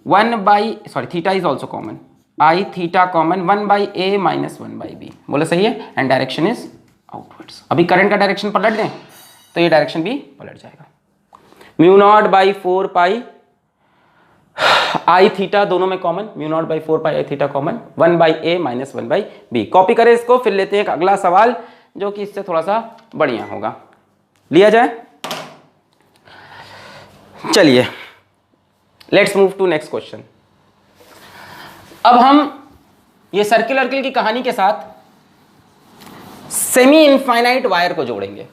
1 by, sorry theta is also common, I theta common 1 by A minus 1 by B, बोले सही है, एंड डायरेक्शन इज आउटवर्ड्स। अभी current का direction पलट दें तो ये direction भी पलट जाएगा। Mu naught by 4 pi I theta दोनों में common, mu naught by 4 pi I theta common 1 by A minus 1 by B। Copy करें इसको, फिर लेते हैं एक अगला सवाल जो कि इससे थोड़ा सा बढ़िया होगा, लिया जाए। चलिए let's move to next question. अब हम ये सर्कुलर की कहानी के साथ सेमी इनफाइनाइट वायर को जोड़ेंगे।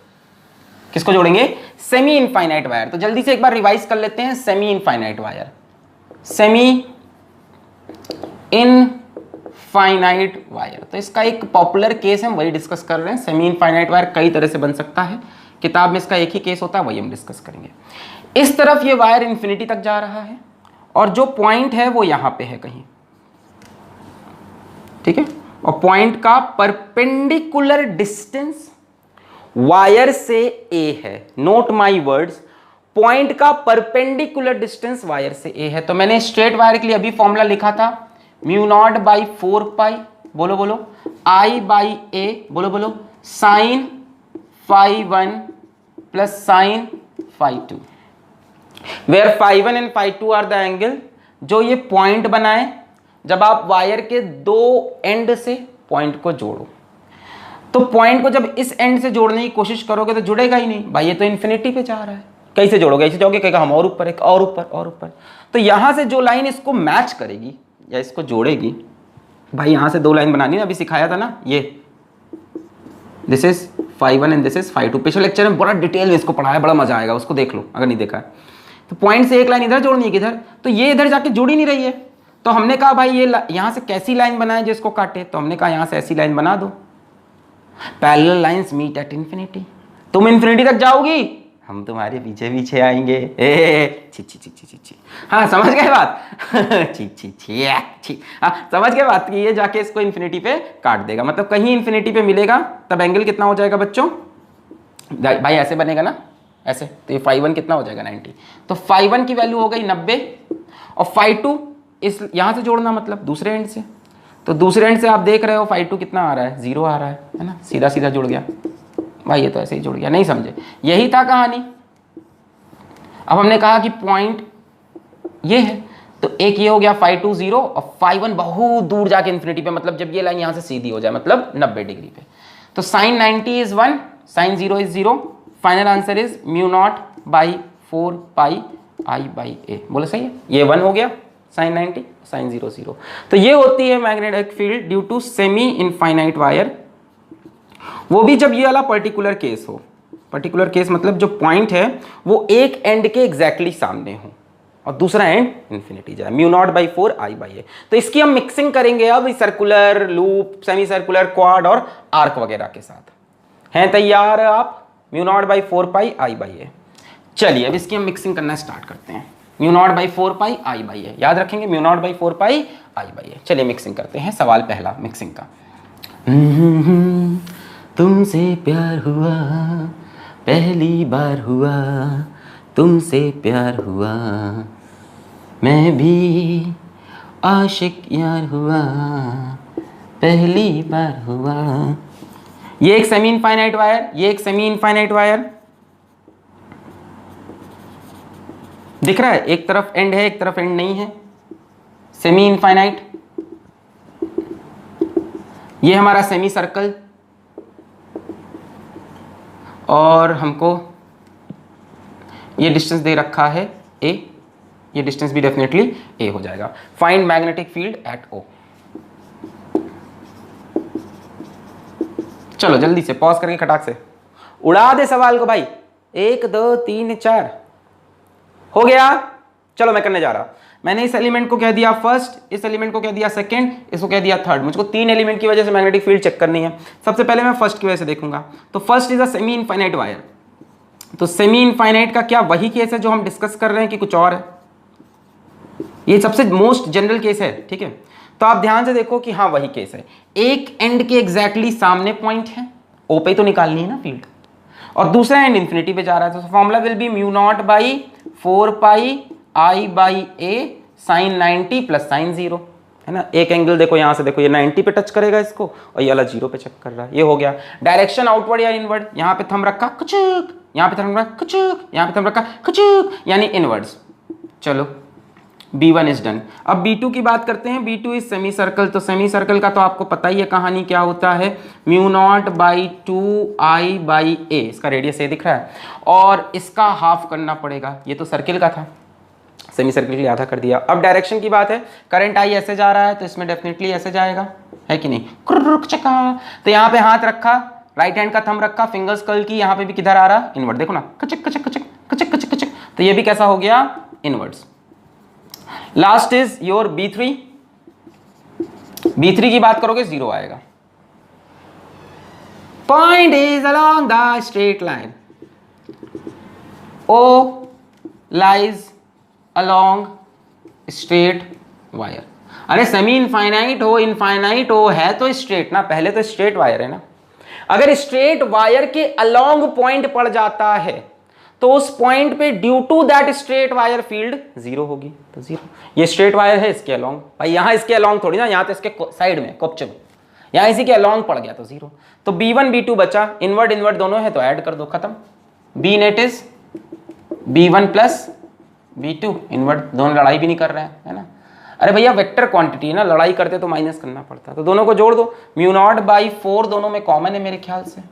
किसको जोड़ेंगे, सेमी इनफाइनाइट वायर। तो जल्दी से एक बार रिवाइज कर लेते हैं, semi infinite wire, semi infinite wire, तो इसका एक पॉपुलर केस हम वही डिस्कस कर रहे हैं। सेमी इनफाइनाइट वायर कई तरह से बन सकता है, किताब में इसका एक ही केस होता है, वही हम डिस्कस करेंगे। इस तरफ ये वायर इंफिनिटी तक जा रहा है और जो पॉइंट है वो यहां पे है कहीं, ठीक है, और पॉइंट का परपेंडिकुलर डिस्टेंस वायर से A है। नोट माय वर्ड्स, पॉइंट का परपेंडिकुलर डिस्टेंस वायर से A है। तो मैंने स्ट्रेट वायर के लिए अभी फॉर्मूला लिखा था, म्यू नॉट बाई 4 पाई, बोलो बोलो, I बाई A, बोलो बोलो, sine phi 1 plus sine phi 2, where phi 1 and phi 2 are the angle जो ये पॉइंट बनाए जब आप वायर के दो एंड से पॉइंट को जोड़ो। तो पॉइंट को जब इस एंड से जोड़ने की कोशिश करोगे तो जुड़ेगा ही नहीं भाई, ये तो इन्फिनिटी पे जा रहा है। कैसे जोड़ोगे, ऐसे जाओगे, कहेगा हम और ऊपर, एक और ऊपर और ऊपर। तो यहां से जो लाइन इसको मैच करेगी या इसको जोड़ेगी, भाई यहां से दो लाइन बनानी है, अभी सिखाया था ना, ये this is phi 1 and this is phi 2। पिछले लेक्चर में बड़ा डिटेल में इसको पढ़ाया, बड़ा मजा आएगा, उसको देख लो अगर नहीं देखा है। तो पॉइंट से एक लाइन इधर जोड़नी है, किधर, तो ये इधर जाके जुड़ ही नहीं रही है। तो हमने कहा भाई ये यहां से कैसी लाइन बनाए जो इसको काटे, तो हमने कहा यहां से ऐसी लाइन बना दो, parallel lines meet at infinity. तुम इंफिनिटी तक जाओगी, हम तुम्हारे पीछे पीछे आएंगे। छी छी छी छी छी, हाँ समझ गए बात छी छी छी छी, हाँ समझ गए बात कि ये जाके इसको इंफिनिटी पे काट देगा, मतलब कहीं इंफिनिटी पे मिलेगा, तब एंगल कितना हो जाएगा बच्चों, भाई ऐसे बनेगा ना ऐसे, तो ये फाई 1 कितना हो जाएगा 90, तो फाई 1 की वैल्यू हो गई 90 और फाई 2 इस यहां से जोड़ना मतलब दूसरे एंड से, तो दूसरे एंड से आप देख रहे हो फाई 2 कितना आ रहा है, 0 आ रहा है ना, सीधा सीधा जुड़ गया भाई, ये तो ऐसे ही जुड़ गया, नहीं समझे, यही था कहानी। अब हमने कहा कि पॉइंट ये है, तो एक ये हो गया फाई 2 0 और फाई 1 बहुत दूर जाके इंफिनिटी पे, मतलब जब ये लाइन यहां से सीधी हो जाए, मतलब 90 डिग्री पे, तो sine 90 is 1, sine 0 is 0, final answer is mu naught by 4 pi I by A, बोले सही है, ये 1 हो गया, साइन 90 साइन 0 0। तो ये होती है magnetic field due to semi infinite wire, वो भी जब ये वाला पर्टिकुलर केस हो, पर्टिकुलर केस मतलब जो पॉइंट है वो एक एंड के एग्जैक्टली सामने हो और दूसरा एंड इन्फिनिटी जाए, mu naught by 4 I by a. तो इसकी हम मिक्सिंग करेंगे अब circular, loop, semi circular, quad और आर्क वगैरह के साथ। हैं तैयार आप? Mu naught by 4 pi I by a. चलिए अब इसकी हम मिक्सिंग करना स्टार्ट करते हैं। Mu naught by 4 pi I by a, याद रखेंगे mu naught by 4 pi I by a. चलिए मिक्सिंग करते हैं। सवाल पहला मिक्सिंग का। तुमसे प्यार हुआ, पहली बार हुआ, तुमसे प्यार हुआ, मैं भी आशिक यार हुआ, पहली बार हुआ। ये एक सेमी इनफाइनाइट वायर, ये एक सेमी इनफाइनाइट वायर दिख रहा है, एक तरफ एंड है एक तरफ एंड नहीं है, सेमी इनफाइनाइट। ये हमारा सेमी सर्कल और हमको ये डिस्टेंस दे रखा है ए, ये डिस्टेंस भी डेफिनेटली ए हो जाएगा। फाइंड मैग्नेटिक फील्ड एट ओ। चलो जल्दी से पॉज करके खटाक से उड़ा दे सवाल को भाई। 1 2 3 4 हो गया। चलो मैं करने जा रहा। मैंने इस एलिमेंट को कह दिया फर्स्ट, इस एलिमेंट को कह दिया सेकंड, इसको कह दिया थर्ड। मुझको 3 एलिमेंट की वजह से मैग्नेटिक फील्ड चेक करनी है। सबसे पहले मैं फर्स्ट की वजह से देखूंगा। तो first is a semi infinite wire. तो सेमी इनफाइनाइट का क्या वही केस है जो हम डिस्कस कर रहे हैं कि कुछ और है? ये सबसे मोस्ट जनरल केस है, ठीक है। तो आप ध्यान से देखो कि हाँ वही केस है। एक एंड के एग्जैक्टली सामने पॉइंट है, ओ पे तो निकालनी है ना फील्ड, और दूसरा एंड इंफिनिटी पे जा रहा है। तो formula will be mu naught by 4 pi I by a sine 90 plus sine 0, है ना। एक एंगल देखो यहां से, देखो ये 90 पे टच करेगा इसको और ये वाला 0 पे चेक कर रहा है। ये हो गया। डायरेक्शन आउटवर्ड या इनवर्ड, यहाँ पे थंब रखा कुचुक, यहाँ पे थंब रखा कुचुक, यहाँ पे थंब रखा कुचुक, यानी इनवर्ड्स। चलो B1 इज डन। अब B2 की बात करते हैं। B2 is semi circle. तो सेमी सर्कल का तो आपको पता ही है कहानी क्या होता है, mu naught by 2 I by a. इसका रेडियस ए दिख रहा है और इसका हाफ करना पड़ेगा। ये तो सर्किल का था, सेमी सर्किल के लिए आधा कर दिया। अब डायरेक्शन की बात है, करंट आई ऐसे जा रहा है तो इसमें डेफिनेटली ऐसे जाएगा, है कि नहीं। कुर्रुक चका। तो यहाँ पे हाथ रखा, राइट हैंड का थंब रखा, फिंगर्स कर्ल की, यहाँ पे भी किधर आ रहा, इनवर्ड। देखो ना, कचक कचक कचक कचक कचक कचक। तो ये भी कैसा हो गया, inwards. Last is your B3। B3 की बात करोगे 0 आएगा। Point is along the straight line, O lies along straight wire. अरे सेमी इनफाइनाइट हो है तो स्ट्रेट ना, पहले तो स्ट्रेट वायर है ना। अगर स्ट्रेट वायर के अलोंग पॉइंट पड़ जाता है तो उस पॉइंट पे due to that straight wire field 0 होगी। तो 0, ये स्ट्रेट वायर है इसके अलोंग, भाई यहां इसके अलोंग थोड़ी ना, यहां तो इसके साइड में कोपचे में, यहां इसी के अलोंग पड़ गया तो 0। तो B1 B2 बचा, इनवर्ड इनवर्ड दोनों है तो ऐड कर दो, खत्म। B net is B1 plus B2। Inward दोनों लड़ाई भी नहीं कर रहे हैं, है ना। अरे भैया वेक्टर क्वांटिटी है ना, लड़ाई करते तो माइनस करना पड़ता। तो दोनों को जोड़ दो। म्यू नॉट बाई 4 दोनों में कॉमन है मेरे ख्याल से,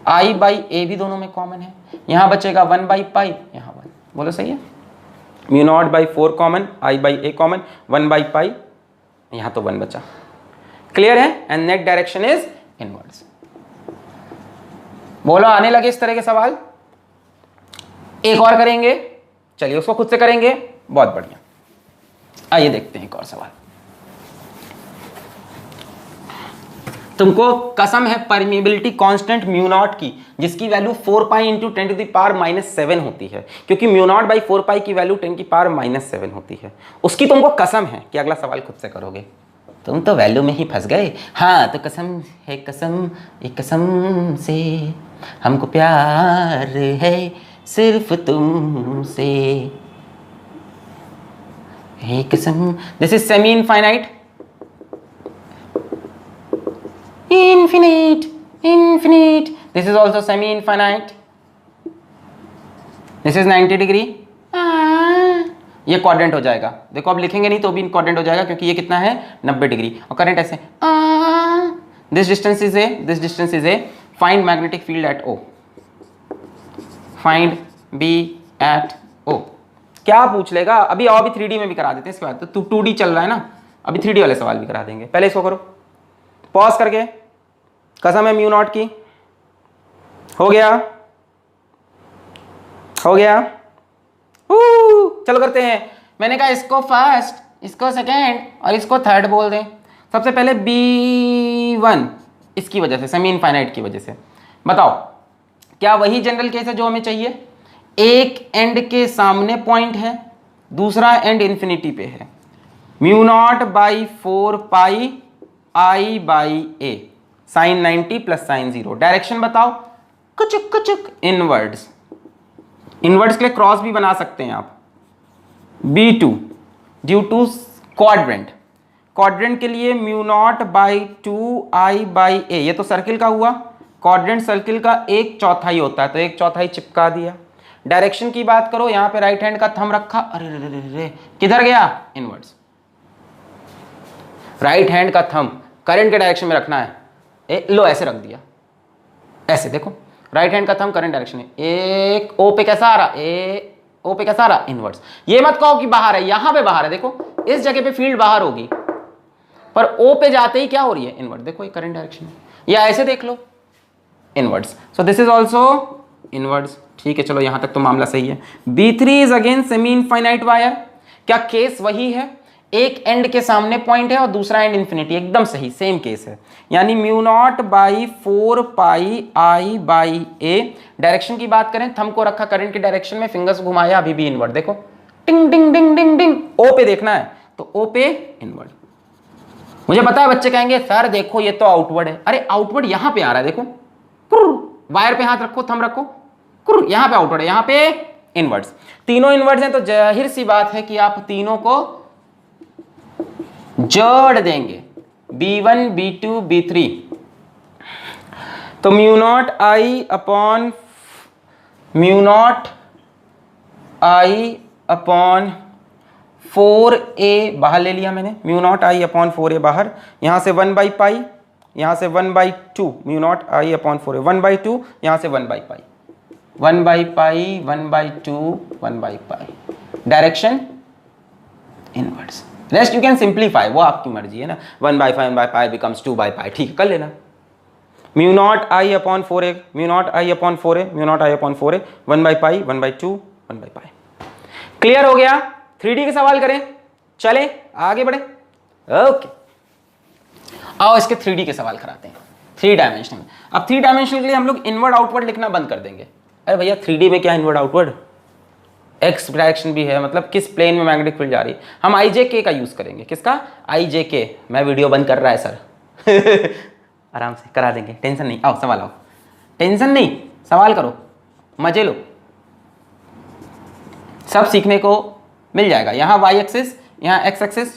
आई बाई ए भी दोनों में कॉमन है। यहां बचेगा 1 बाई पाई, यहां 1, बोलो सही है। Mu naught by 4 common, I by A common, 1 by pi, यहां तो 1 बचा। क्लियर है। And net direction is inwards. बोलो आने लगे इस तरह के सवाल। एक और करेंगे, चलिए उसको खुद से करेंगे, बहुत बढ़िया। आइए देखते हैं एक और सवाल। तुमको कसम है परमिएबिलिटी कांस्टेंट म्यू नॉट की, जिसकी value 4 pi into 10 to the power -7 होती है, क्योंकि म्यू नॉट बाई 4 पाई की वैल्यू 10 की पावर -7 होती है। उसकी तुमको कसम है कि अगला सवाल खुद से करोगे। तुम तो वैल्यू में ही फंस गए। हाँ तो कसम है, कसम एक कसम से हमको प्यार है सिर्फ तुमसे, है कसम। This is semi infinite, infinite, infinite. This is also semi-infinite. This is 90 degree. ये क्वाड्रेंट हो जाएगा। देखो अब लिखेंगे नहीं तो भी क्वाड्रेंट हो जाएगा, क्योंकि ये कितना है 90 डिग्री और करंट ऐसे। This distance is a, this distance is a. Find magnetic field at O। Find B at O। क्या पूछ लेगा अभी, और भी 3D में भी करा देते हैं इसके बाद। तो 2D चल रहा है ना, अभी 3D वाले सवाल भी करा देंगे। पहले इसको करो पॉज करके। कसम है म्यू नॉट की, हो गया। हो गया। चलो करते हैं। मैंने कहा इसको फर्स्ट, इसको सेकेंड और इसको थर्ड बोल दें। सबसे पहले B1 इसकी वजह से, सेमी इनफाइनाइट की वजह से। बताओ क्या वही जनरल केस है जो हमें चाहिए? एक एंड के सामने पॉइंट है, दूसरा एंड इंफिनिटी पे है। Mu naught by 4 pi I by a, sine 90 plus sine 0। Direction बताओ, कुचुक कुचुक इनवर्ड्स। इनवर्ड्स के लिए क्रॉस भी बना सकते हैं आप। B2 due to quadrant, quadrant के लिए mu naught by 2 I by a. ये तो सर्किल का हुआ, क्वाड्रेंट सर्किल का 1/4 होता है, तो 1/4 चिपका दिया। डायरेक्शन की बात करो, यहां पे राइट हैंड का थंब रखा, अरे रे रे रे, किधर गया? इनवर्ड्स। राइट हैंड का थंब करंट के डायरेक्शन में रखना है, लो ऐसे रख दिया, ऐसे देखो, राइट हैंड का थंब करंट डायरेक्शन में, एक ओ पे कैसा आ रहा, ए ओ पे कैसा आ रहा, इनवर्ड्स। ये मत कहो कि बाहर है, यहां पे बाहर है, देखो इस जगह पे फील्ड बाहर होगी, पर ओ पे जाते ही क्या हो रही है, इनवर्ड। देखो ये करंट डायरेक्शन है, या ऐसे देख लो, inwards. So this is also inwards. ठीक है, चलो यहां तक तो मामला सही है। B3 is again semi infinite wire. क्या केस वही है? एक एंड के सामने पॉइंट है और दूसरा एंड इंफिनिटी, एकदम सही, सेम केस है। यानी mu naught by 4 pi I by A. Direction की बात करें, थंब को रखा करंट के डायरेक्शन में, फिंगर्स घुमाया, अभी भी इनवर्ड। देखो टिंग टिंग टिंग टिंग टिंग, ओ पे देखना है तो ओ पे इनवर्ड। मुझे पता है बच्चे कहेंगे सर देखो ये तो आउटवर्ड है, अरे आउटवर्ड यहां पे आ रहा है, देखो वायर पे हाथ रखो, थंब रखो, यहां पे आउटवर्ड है, यहां पे इनवर्ड्स। तीनों इनवर्ड्स हैं तो जाहिर सी बात है कि आप तीनों को जोड़ देंगे, B1 B2 B3। तो mu not I upon 4a बाहर ले लिया मैंने, mu not I upon 4a बाहर, यहां से 1 बाई पाई, यहां से 1/2, mu not I upon 4a, 1/2, यहां से 1 by pi, 1 by pi, 1/2, 1 by pi. Direction inwards. Rest you can simplify, वो आपकी मर्जी है ना, 1/5 बिकम्स 2 बाई पाई, ठीक है कर लेना। Mu not I upon 4a, mu not I upon 4a, mu not I upon 4a, 1 by pi, 1/2, 1 by pi. Clear हो गया? 3D के सवाल करें, चले आगे बढ़े। ओके, आओ इसके 3D के सवाल कराते हैं, 3 डायमेंशनल। अब 3 डायमेंशनल के लिए हम लोग इनवर्ड आउटवर्ड लिखना बंद कर देंगे। अरे भैया 3D में क्या इनवर्ड आउटवर्ड, एक्स डायरेक्शन भी है, मतलब किस प्लेन में मैग्नेटिक फील्ड जा रही है। हम IJK का यूज करेंगे। किसका? IJK। मैं वीडियो बंद कर रहा है सर आराम से करा देंगे, टेंशन नहीं। आओ सवाल, आओ, टेंशन नहीं, सवाल करो, मजे लो, सब सीखने को मिल जाएगा। यहाँ Y एक्सिस, यहाँ X एक्सिस,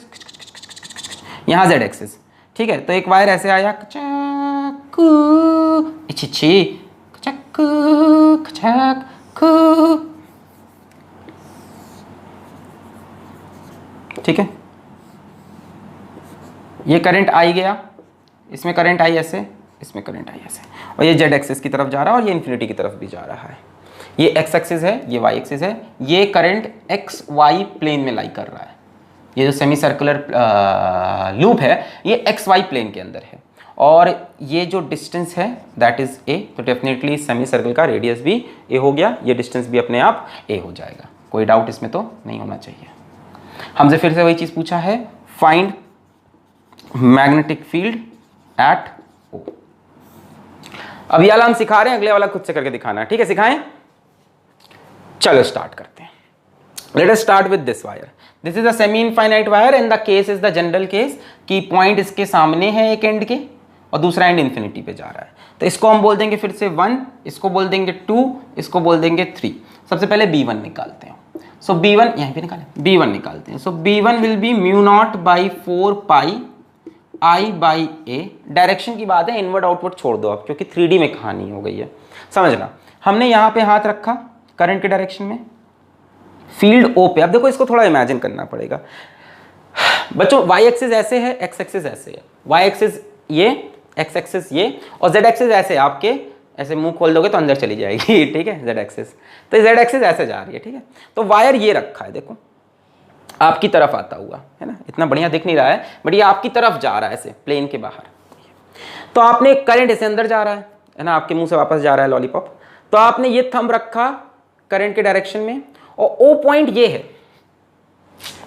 यहाँ Z एक्सिस। ठीक है, तो एक वायर ऐसे आया, ठीक है, ये करंट आई गया, इसमें करंट आई ऐसे, इसमें करंट आई ऐसे, और ये Z एक्सिस की तरफ जा रहा है और ये इन्फिनिटी की तरफ भी जा रहा है। ये X एक्सिस है, ये Y एक्सिस है, ये करंट XY प्लेन में लाई कर रहा है। ये जो सेमी सर्कुलर लूप है ये XY प्लेन के अंदर है, और ये जो डिस्टेंस है दैट इज A, तो डेफिनेटली सेमी सर्कल का रेडियस भी A हो गया, ये डिस्टेंस भी अपने आप A हो जाएगा। कोई डाउट इसमें तो नहीं होना चाहिए। हमसे फिर से वही चीज पूछा है, find magnetic field at O। अब ये वाला हम सिखा रहे हैं, अगले वाला खुद से करके दिखाना है। ठीक है, सिखाएं? चलो स्टार्ट करते हैं। Let us start with this wire. This is a semi infinite wire and the case is the general case कि पॉइंट इसके सामने है एक एंड के और दूसरा एंड इन्फिनिटी पे जा रहा है। तो इसको हम बोल देंगे फिर से 1, इसको बोल देंगे 2, इसको बोल देंगे 3। सबसे पहले B1 निकालते हैं। सो B1 यहीं पे निकालें, B1 निकालते हैं। सो B1 will be mu naught by 4 pi I by A। Direction की बात है, इनवर्ड आउटवर्ड छोड़ दो आप, क्योंकि 3D में कहानी हो गई है, समझना। हमने यहाँ पे हाथ रखा करंट के डायरेक्शन में, फील्ड O पे। अब देखो इसको थोड़ा इमेजिन करना पड़ेगा बच्चों। Y एक्सिस ऐसे है, X एक्सिस ऐसे है, Y एक्सिस ये, X एक्सिस ये, और Z एक्सिस ऐसे, आपके ऐसे मुंह खोल दोगे तो अंदर चली जाएगी। ठीक है, Z एक्सिस, तो Z एक्सिस ऐसे जा रही है। ठीक है, तो वायर ये रखा है, देखो आपकी तरफ आता हुआ है ना, इतना बढ़िया दिख नहीं रहा है बट ये आपकी तरफ जा रहा है ऐसे प्लेन के बाहर। तो आपने करंट ऐसे अंदर जा रहा है ना, आपके मुंह से वापस जा रहा है लॉलीपॉप। तो आपने ये थंब रखा करंट के डायरेक्शन में, और ओ पॉइंट ये है,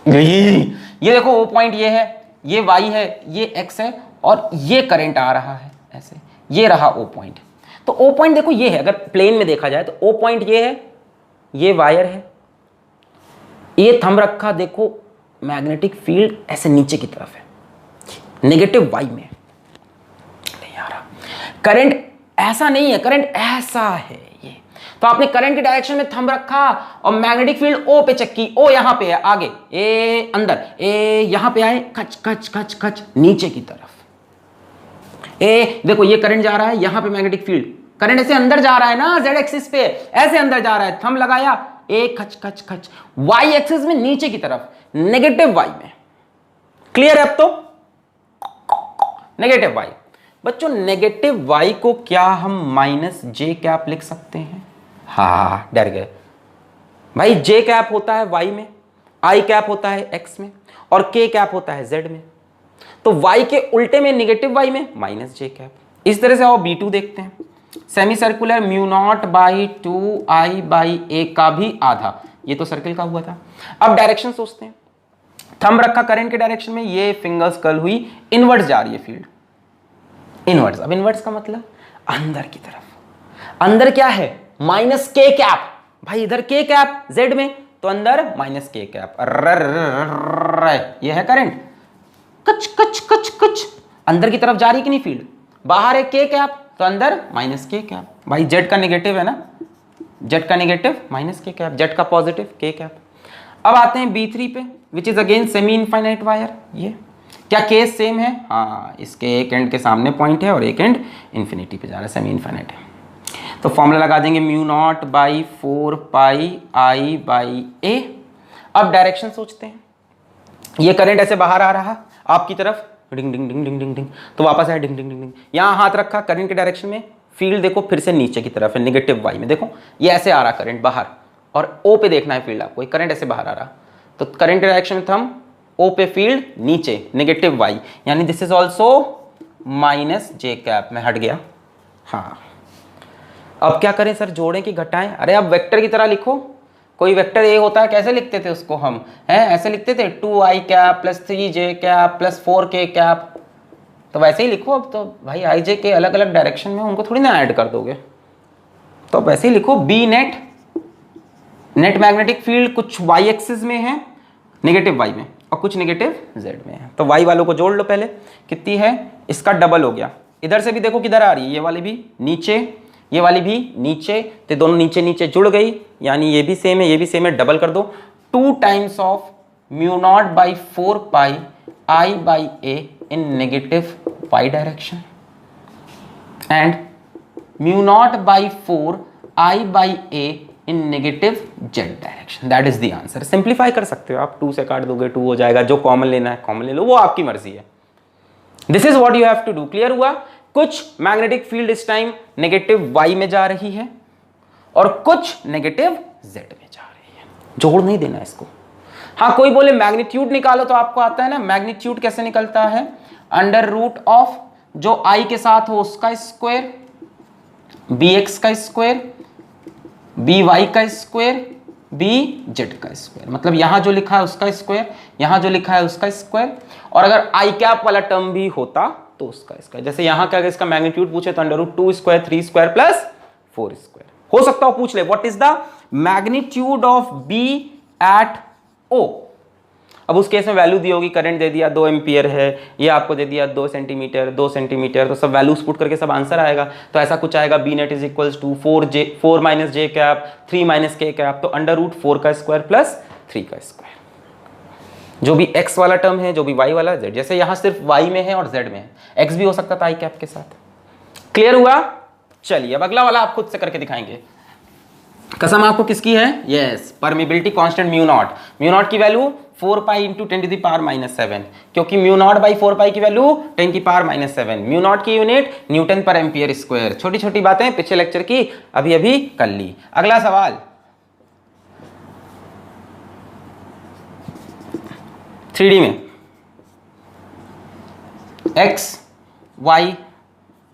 ये देखो ओ पॉइंट ये है, ये वाई है, ये एक्स है, और ये करंट आ रहा है ऐसे, ये रहा ओ पॉइंट। तो ओ पॉइंट देखो ये है, अगर प्लेन में देखा जाए तो ओ पॉइंट ये है, ये वायर है, ये थंब रखा, देखो मैग्नेटिक फील्ड ऐसे नीचे की तरफ है, नेगेटिव वाई में नहीं आ रहा। करंट ऐसा नहीं है, करंट ऐसा है ये। तो आपने करंट के डायरेक्शन में थंब रखा और मैग्नेटिक फील्ड ओ पे चक्की, ओ यहां पे है आगे, ए अंदर, ए यहां पे आए, खच खच खच खच नीचे की तरफ, ए देखो ये करंट जा रहा है, यहां पे मैग्नेटिक फील्ड, करंट ऐसे अंदर जा रहा है ना, जेड एक्सिस पे ऐसे अंदर जा रहा है, थंब लगाया, ए खच खच खच, वाई एक्सिस में नीचे की तरफ, नेगेटिव वाई में। क्लियर है अब तो? Negative y. बच्चों नेगेटिव वाई को क्या हम माइनस जे कैप लिख सकते हैं? हाँ डर गए भाई, जे कैप होता है वाई में, आई कैप होता है एक्स में, और के कैप होता है जेड में। तो वाई के उल्टे में नेगेटिव वाई में माइनस जे कैप। इस तरह से आओ B2 देखते हैं। Semi circular mu naught by 2I by a का भी आधा, ये तो सर्किल का हुआ था। अब डायरेक्शन सोचते हैं, थंब रखा करंट के डायरेक्शन में, ये फिंगर्स कर्ल हुई, इनवर्स जा रही है फील्ड, इनवर्स। अब इनवर्स का मतलब अंदर की तरफ, अंदर क्या है? माइनस के कैप, भाई इधर के कैप जेड में, तो अंदर माइनस के कैप, ये है करंट, कच कच कच कच, अंदर की तरफ जा रही कि नहीं फील्ड, बाहर है के कैप, तो अंदर माइनस के कैप। भाई जेड का नेगेटिव है ना, जेड का negative minus k cap, Z का पॉजिटिव के कैप। अब आते हैं B3 पे, विच is again semi infinite wire. ये क्या केस सेम है? हाँ, इसके एक एंड के सामने पॉइंट है और एक एंड इन्फिनिटी पे जा रहा है, सेमी इनफाइनाइट है। तो फॉर्मूला लगा देंगे mu naught by 4πI by a. अब डायरेक्शन सोचते हैं, ये करंट ऐसे बाहर आ रहा आपकी तरफ, डिंग डिंग डिंग डिंग डिंग डिंग, तो वापस आया डिंग डिंग डिंग डिंग, यहाँ हाथ रखा करंट के डायरेक्शन में, फील्ड देखो फिर से नीचे की तरफ है, नेगेटिव वाई में। देखो ये ऐसे आ रहा करंट बाहर, और ओ पे देखना है फील्ड आपको, करंट ऐसे बाहर आ रहा, तो करंट के डायरेक्शन में थम, ओ पे फील्ड नीचे, नेगेटिव वाई, यानी this is also minus j cap में हट गया। हाँ, अब क्या करें सर, जोड़ें कि घटाएं? अरे अब वेक्टर की तरह लिखो, कोई वेक्टर ए होता है, कैसे लिखते थे उसको हम, हैं ऐसे लिखते थे, 2I cap plus 3J cap plus 4K cap, तो वैसे ही लिखो। अब तो भाई आई जे के अलग अलग डायरेक्शन में, उनको थोड़ी ना ऐड कर दोगे, तो वैसे ही लिखो, B net, net magnetic field कुछ वाई एक्सिस में है, नेगेटिव वाई में, और कुछ नेगेटिव जेड में है। तो वाई वालों को जोड़ लो पहले, कितनी है, इसका डबल हो गया। इधर से भी देखो किधर आ रही है, ये वाली भी नीचे, ये वाली भी नीचे, तो दोनों नीचे नीचे जुड़ गई, यानी ये भी सेम है, ये भी सेम है, डबल कर दो, 2 times of mu naught by 4πI by a in negative y direction, and mu naught by 4I by a in negative z direction. That is the answer. Simplify कर सकते हो आप, 2 से काट दोगे 2 हो जाएगा, जो कॉमन लेना है कॉमन ले लो, वो आपकी मर्जी है। This is what you have to do. Clear हुआ? कुछ मैग्नेटिक फील्ड इस टाइम नेगेटिव वाई में जा रही है और कुछ नेगेटिव जेड में जा रही है, जोड़ नहीं देना इसको। हाँ, कोई बोले मैग्नीट्यूड निकालो, तो आपको आता है ना मैग्नीट्यूड कैसे निकलता है, अंडर रूट ऑफ जो आई के साथ हो उसका स्क्वायर, बी एक्स का स्क्वायर, बी वाई का स्क्वायर, बी जेड का स्क्वायर, मतलब यहां जो लिखा है उसका स्क्वायर, यहां जो लिखा है उसका स्क्वायर, और अगर आई कैप वाला टर्म भी होता तो उसका स्क्वायर। जैसे यहां क्या, इसका मैग्नीट्यूड पूछे तो under root 2 square 3 square plus 4 square हो सकता हो, पूछ ले what is the magnitude of B at O. अब उस केस में वैल्यू दी होगी, करंट दे दिया 2 एम्पियर है, ये आपको दे दिया 2 सेंटीमीटर 2 सेंटीमीटर, तो सब वैल्यूज पुट करके सब आंसर आएगा। तो ऐसा कुछ आएगा, B net is equals to 4 minus j cap 3 minus k cap, तो अंडर रूट 4 का स्क्वायर प्लस 3 का स्क्वायर। जो भी x वाला टर्म है, जो भी y वाला z, जैसे यहां सिर्फ y में है और z में है, x भी हो सकता था i कैप के साथ। क्लियर हुआ? चलिए अब अगला वाला आप खुद से करके दिखाएंगे। कसम आपको किसकी है? Yes, permeability constant mu naught. Mu naught की value 4π into 10 to the power -7, क्योंकि म्यू नॉट बाई 4π की वैल्यू 10 की पावर -7। म्यू नॉट की यूनिट न्यूटन पर एम्पियर स्क्वायर। छोटी छोटी बातें पिछले लेक्चर की अभी अभी कर ली। अगला सवाल 3D में x y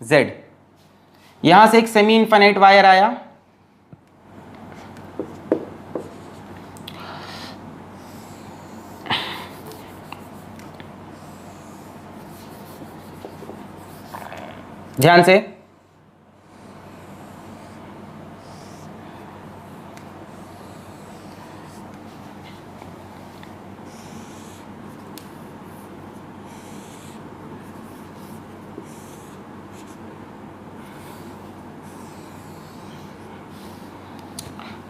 z, यहां से एक सेमी इनफाइनाइट वायर आया, ध्यान से।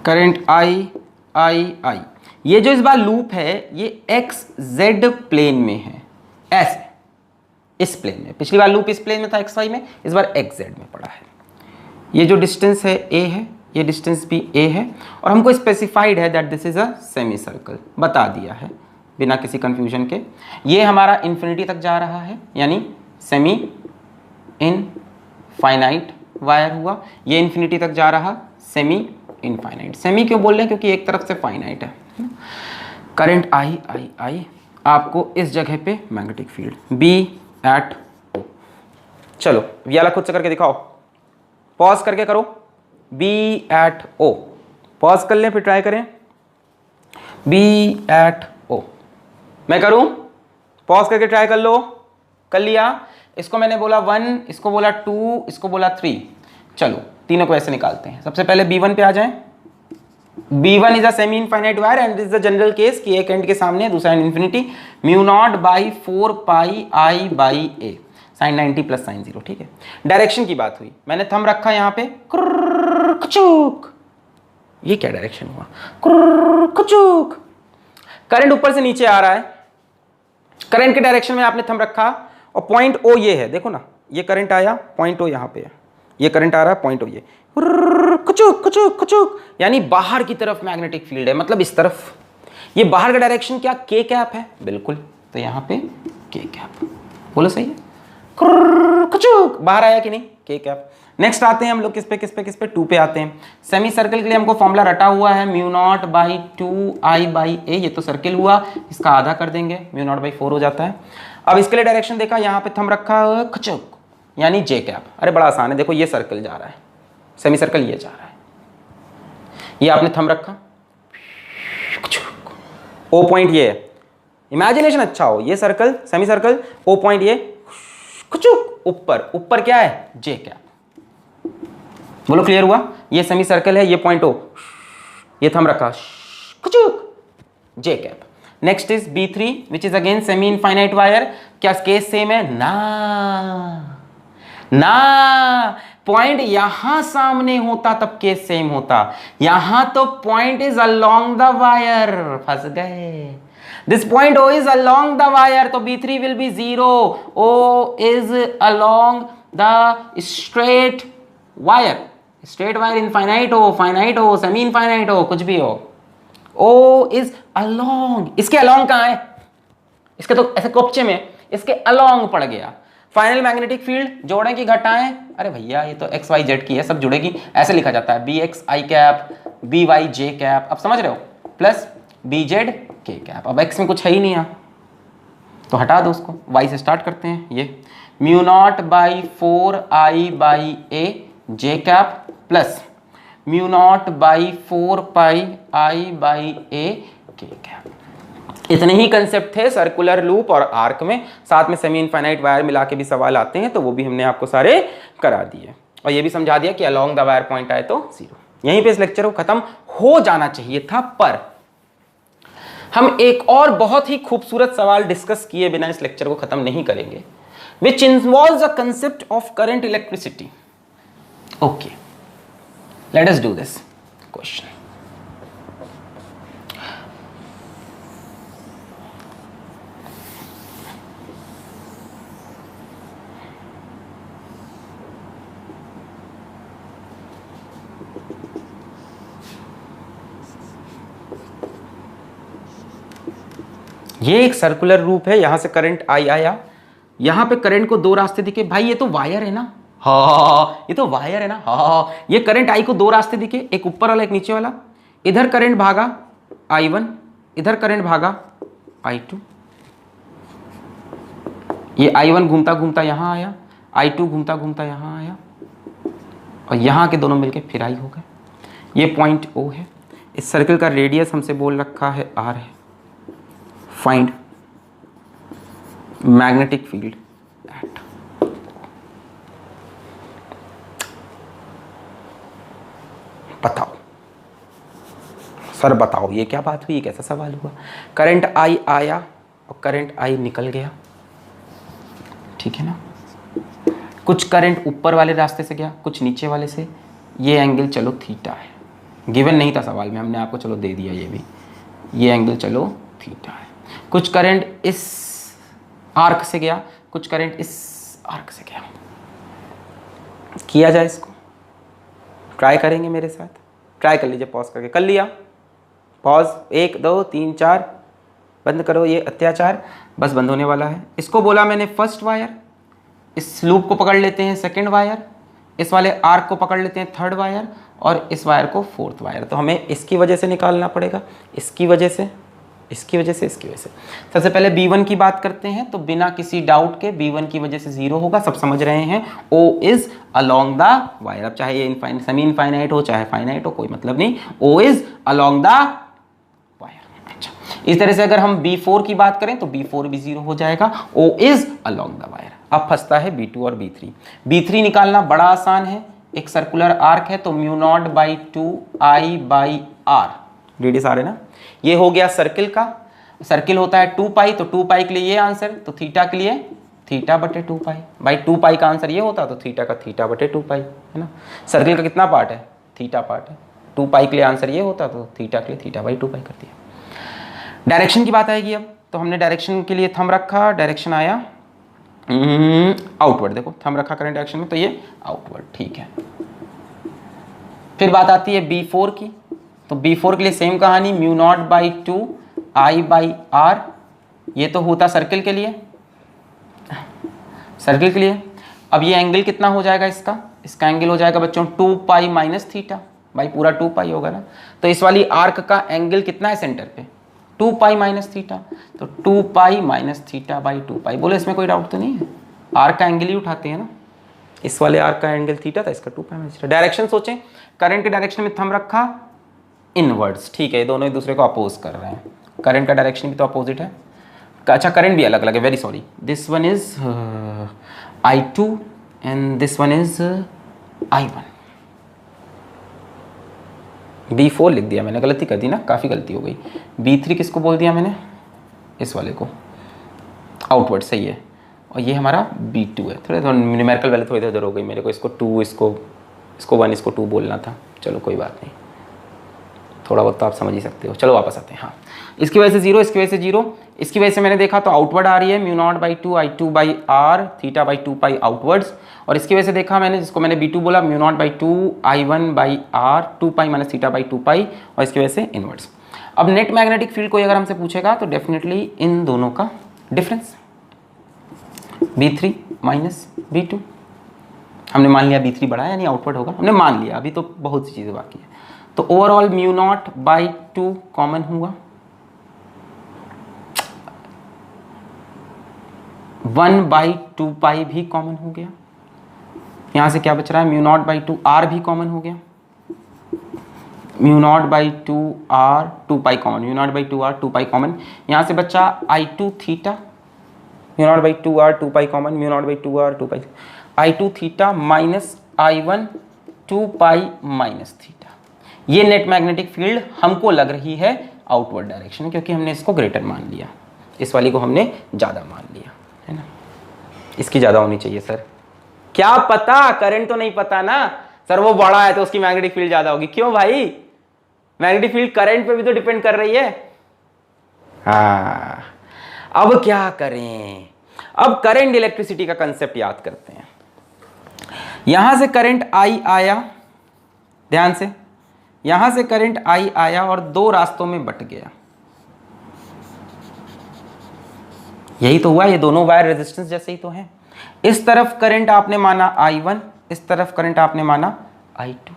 करंट आई आई आई, ये जो इस बार लूप है ये एक्स जेड प्लेन में है, ऐसे इस प्लेन में। पिछली बार लूप इस प्लेन में था एक्स वाई में, इस बार एक्स जेड में पड़ा है। ये जो डिस्टेंस है ए है, ये डिस्टेंस भी ए है, और हमको स्पेसिफाइड है that this is a semi circle, बता दिया है बिना किसी कंफ्यूजन के। ये हमारा इन्फिनिटी तक जा रहा है, यानी सेमी इनफाइनाइट वायर हुआ। ये इन्फिनिटी तक जा रहा, सेमी इनफाइनाइट। सेमी क्यों बोल रहे हैं? क्योंकि एक तरफ से फाइनाइट है। करंट आई आई आई, आपको इस जगह पे मैग्नेटिक फील्ड बी एट ओ। चलो ये वाला खुद से करके दिखाओ, पॉज करके करो। बी एट ओ, पॉज कर लें फिर ट्राई करें। बी एट ओ, मैं करूं? पॉज करके ट्राई कर लो। कर लिया? इसको मैंने बोला 1, इसको बोला 2, इसको बोला 3। चलो तीनों को ऐसे निकालते हैं। सबसे पहले B1 पे आ जाएं। B1 is a semi infinite wire and is the general case कि एक एंड के सामने दूसरा end infinity. Mu naught by 4 pi I by a, sine 90 plus sine 0। ठीक है, डायरेक्शन की बात हुई, मैंने थंब रखा यहाँ पे, कुचुक। ये क्या डायरेक्शन हुआ? कुचुक। करंट ऊपर से नीचे आ रहा है, करंट के डायरेक्शन में आपने थंब रखा और पॉइंट ओ ये है, देखो ना, ये करंट आया, पॉइंट ओ यहाँ पे है, ये करंट आ रहा है, पॉइंट ओ ये, कुचुक कुचुक कुचुक, यानी बाहर की तरफ मैग्नेटिक फील्ड है, मतलब इस तरफ। ये बाहर का डायरेक्शन क्या? के कैप है, बिल्कुल। तो यहाँ पे के कैप, बोलो सही है? कुचुक, बाहर आया कि नहीं? के कैप। नेक्स्ट आते हैं हम लोग किस पे 2 पे आते हैं। सेमी सर्कल के लिए हमको फॉर्मूला रटा हुआ है, mu naught by 2 I by a. ये तो सर्किल हुआ, इसका आधा कर देंगे, म्यू नॉट बाई 4 हो जाता है। अब इसके लिए डायरेक्शन देखा, यहाँ पे थंब रखा, कुचुक, यानी जे कैप। अरे बड़ा आसान है, देखो ये सर्कल जा रहा है, सेमी सर्कल ये जा रहा है, ये आपने थंब रखा, ओ पॉइंट ये है। इमेजिनेशन अच्छा हो, ये circle semi circle, O point ये, कुचुक ऊपर, ऊपर क्या है? जे कैप। बोलो क्लियर हुआ? ये सेमी सर्कल है, ये पॉइंट ओ, ये थंब रखा, कुचुक, J cap. Next is B3 which is again semi infinite wire. क्या केस सेम है? ना, पॉइंट यहां सामने होता तब केस सेम होता, यहां तो point is along the wire, फंस गए। This point O is along the wire, तो B3 will be 0. O is along the straight wire. Straight wire infinite हो, finite हो, semi infinite हो, कुछ भी हो, O is along. इसके along कहाँ है? इसके तो ऐसे कोपचे में, इसके along पड़ गया। फाइनल मैग्नेटिक फील्ड जोड़ें कि घटाएं? अरे भैया ये तो एक्स वाई जेड की है, सब जुड़ेगी, ऐसे लिखा जाता है, बी एक्स आई कैप, बी वाई जे कैप, अब समझ रहे हो, प्लस बी जेड के कैप। अब एक्स में कुछ है ही नहीं यहाँ, तो हटा दो उसको, वाई से स्टार्ट करते हैं। ये mu naught by 4 I by a J cap plus mu naught by 4 pi I by a K cap. इतने ही कंसेप्ट थे सर्कुलर लूप और आर्क में, साथ में सेमी इनफाइनाइट वायर मिला के भी सवाल आते हैं, तो वो भी हमने आपको सारे करा दिए और ये भी समझा दिया कि अलोंग द वायर पॉइंट आए तो 0। यहीं पे इस लेक्चर को खत्म हो जाना चाहिए था, पर हम एक और बहुत ही खूबसूरत सवाल डिस्कस किए बिना इस लेक्चर को खत्म नहीं करेंगे, which involves a concept of current electricity. Okay, let us do this question. ये एक सर्कुलर रूप है, यहां से करंट आई आया, यहां पे करंट को 2 रास्ते दिखे। भाई ये तो वायर है ना, हाँ ये तो वायर है ना, हाँ ये करंट आई को 2 रास्ते दिखे, एक ऊपर वाला एक नीचे वाला। इधर करंट भागा I1, इधर करंट भागा I2। ये I1 घूमता घूमता यहां आया, I2 घूमता घूमता यहां आया और यहां के दोनों मिलके फिर आई हो गए। ये पॉइंट O है, इस सर्कल का रेडियस हमसे बोल रखा है R है। फाइंड मैग्नेटिक फील्ड एट, बताओ सर, बताओ ये क्या बात हुई, कैसा सवाल हुआ। करंट आई आया और करंट आई निकल गया, ठीक है ना। कुछ करंट ऊपर वाले रास्ते से गया, कुछ नीचे वाले से। ये एंगल चलो थीटा है, गिवन नहीं था सवाल में, हमने आपको चलो दे दिया ये भी। ये एंगल चलो थीटा है। कुछ करंट इस आर्क से गया, कुछ करंट इस आर्क से गया। किया जाए इसको, ट्राई करेंगे मेरे साथ, ट्राई कर लीजिए पॉज करके। कर लिया पॉज, 1 2 3 4, बंद करो ये अत्याचार, बस बंद होने वाला है। इसको बोला मैंने फर्स्ट वायर, इस लूप को पकड़ लेते हैं सेकंड वायर, इस वाले आर्क को पकड़ लेते हैं थर्ड वायर, और इस वायर को फोर्थ वायर। तो हमें इसकी वजह से निकालना पड़ेगा, इसकी वजह से, इसकी वजह से, इसकी वजह से। सबसे पहले B1 की बात करते हैं, तो बिना किसी डाउट के B1 की वजह से 0 होगा, सब समझ रहे हैं। O is along the wire, अब चाहे ये सेमी इनफाइनाइट हो चाहे फाइनाइट हो, कोई मतलब नहीं, O is along the wire. अच्छा, इस तरह से अगर हम B4 की बात करें तो B4 भी 0 हो जाएगा, O is along the wire. अब फंसता है B2 और B3। B3 निकालना बड़ा आसान है, एक सर्कुलर आर्क है, तो μ0/2 I/r, रेडियस आर है ना। ये हो गया सर्किल का, सर्किल होता है 2 पाई, तो 2 पाई के लिए ये आंसर, तो थीटा के लिए थीटा बटे 2 पाई। भाई 2 पाई का आंसर ये होता तो थीटा का थीटा बटे 2 पाई, है ना। सर्किल का कितना पार्ट है, थीटा पार्ट है। 2 पाई के लिए आंसर ये होता तो थीटा के लिए थीटा बाई 2 पाई कर दिया। डायरेक्शन की बात आएगी अब, तो हमने डायरेक्शन के लिए थंब रखा, डायरेक्शन आया आउटवर्ड। देखो थंब रखा करंट डायरेक्शन में, तो ये आउटवर्ड, ठीक है। फिर बात आती है B4 की, तो B4 के लिए सेम कहानी, μ0/2 I/r। ये तो होता सर्किल के लिए, सर्किल के लिए। अब ये एंगल कितना हो जाएगा इसका, इसका एंगल हो जाएगा बच्चों 2 पाई माइनस थीटा। भाई पूरा 2 पाई होगा ना, तो इस वाली आर्क का एंगल कितना है सेंटर पे, 2 पाई माइनस थीटा, तो 2 पाई माइनस थीटा बाई 2 पाई। बोले इसमें कोई डाउट तो नहीं है, आर्क का एंगल ही उठाते हैं ना, इस वाले आर्क का एंगल थीटा था, इसका 2 पाई माइनस थीटा। डायरेक्शन सोचें, करंट के डायरेक्शन में थंब रखा इनवर्ड्स, ठीक है, ये दोनों एक दूसरे को अपोज कर रहे हैं। करंट का डायरेक्शन भी तो अपोजिट है, अच्छा करंट भी अलग अलग है, very sorry. This one is I2 and this one is I1। B4 लिख दिया मैंने, गलती कर दी ना, काफ़ी गलती हो गई। B3 किसको बोल दिया मैंने, इस वाले को, आउटवर्ड, सही है। और ये हमारा B2 है, थोड़ा न्यूमेरिकल वैल्यू थोड़ी इधर हो गई मेरे को, इसको 2, इसको 1, इसको 2 बोलना था, चलो कोई बात नहीं, थोड़ा बहुत तो आप समझ ही सकते हो। चलो वापस आते हैं। हाँ, इसकी वजह से 0, इसकी वजह से 0, इसकी वजह से मैंने देखा तो आउटवर्ड आ रही है, μ0/2 I2/r, theta by 2 pi outwards. और इसकी वजह से देखा मैंने, जिसको मैंने B2 बोला, μ0/2 I1/r, 2 pi minus theta by 2 पाई, और इसकी वजह से इनवर्ड्स। अब नेट मैग्नेटिक फील्ड कोई अगर हमसे पूछेगा तो डेफिनेटली इन दोनों का डिफरेंस, B3 माइनस B2। हमने मान लिया B3 बड़ा है यानी आउटवर्ड होगा, हमने मान लिया, अभी तो बहुत सी चीज़ें बाकी है। तो ओवरऑल μ0/2 कॉमन हुआ, 1/2 पाई भी कॉमन हो गया। यहां से क्या बच रहा है, μ0/2 r भी कॉमन हो गया, μ0/2 r 2 pi common, μ0/2 r 2 pi common. यहां से बचा I2 theta, μ0/2 r 2 pi common, μ0/2 r 2 pi, I2 theta minus I1 2 pi minus theta. ये नेट मैग्नेटिक फील्ड हमको लग रही है आउटवर्ड डायरेक्शन, क्योंकि हमने इसको ग्रेटर मान लिया, इस वाली को हमने ज़्यादा मान लिया, है ना। इसकी ज़्यादा होनी चाहिए सर, क्या पता, करंट तो नहीं पता ना सर, वो बड़ा है तो उसकी मैग्नेटिक फील्ड ज़्यादा होगी। क्यों भाई, मैग्नेटिक फील्ड करंट पे भी तो डिपेंड कर रही है। हाँ, अब क्या करें, अब करंट इलेक्ट्रिसिटी का कंसेप्ट याद करते हैं। यहां से करंट I आया, ध्यान से, यहां से करंट I आया और 2 रास्तों में बट गया। यही तो हुआ, ये दोनों वायर रेजिस्टेंस जैसे ही तो हैं। इस तरफ करंट आपने माना I1, इस तरफ करंट आपने माना I2।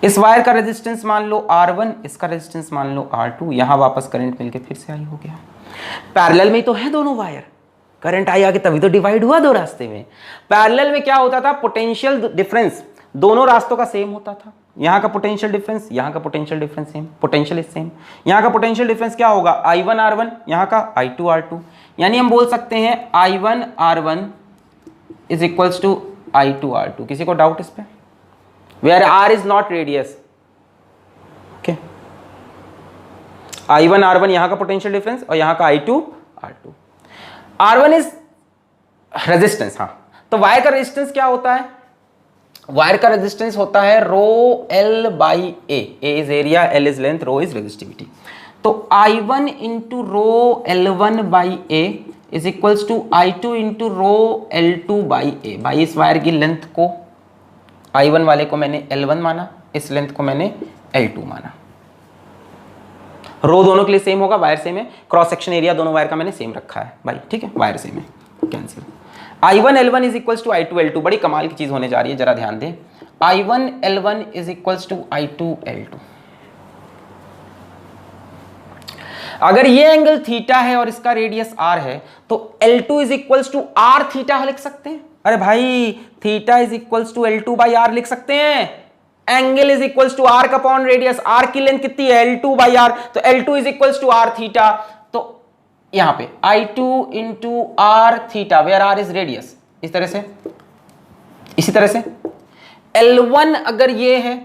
इस वायर का रेजिस्टेंस मान लो R1, इसका रेजिस्टेंस मान लो R2। यहां वापस करंट मिलके फिर से I हो गया। पैरेलल में तो है दोनों वायर, करंट I आके तभी तो डिवाइड हुआ 2 रास्ते में। पैरेलल में क्या होता था, पोटेंशियल डिफरेंस दोनों रास्तों का सेम होता था। यहाँ का पोटेंशियल डिफरेंस, यहाँ का potential difference same, potential is same. यहाँ का पोटेंशियल डिफरेंस क्या होगा, I1 R1, यहाँ का I2 R2। यानी हम बोल सकते हैं I1 R1 is equals to I2 R2। किसी को डाउट इस पे, where r is not radius. Okay, I1 R1 यहां का पोटेंशियल डिफरेंस और यहां का I2 R2। R1 is resistance. हाँ, तो वायर का रेजिस्टेंस क्या होता है? वायर का रेजिस्टेंस होता है rho L by a. A is area, L is length, rho is resistivity. तो I1 into rho L1 by a is equals to I2 into rho L2 by a. भाई इस wire की length को, I1 वाले को मैंने L1 माना, इस लेंथ को मैंने L2 माना। रो दोनों के लिए सेम होगा, वायर सेम है, क्रॉस सेक्शन एरिया दोनों वायर का मैंने सेम रखा है भाई, ठीक है, वायर सेम है, cancel. I1 L1 is equals to I2 L2। बड़ी कमाल की चीज होने जा रही है, जरा ध्यान दें। I1 L1 is equals to I2 L2। अगर ये एंगल थीटा है और इसका रेडियस r है तो L2 is equals to r theta लिख सकते हैं। अरे भाई, theta is equals to L2 by r लिख सकते हैं। Angle is equals to arc upon radius. R की लेंथ कितनी है? L2 बाई आर, तो L2 is equals to r theta. तो यहां पे I2 into r theta, where r is radius, इस तरह से, इसी तरह से। L1 अगर ये है,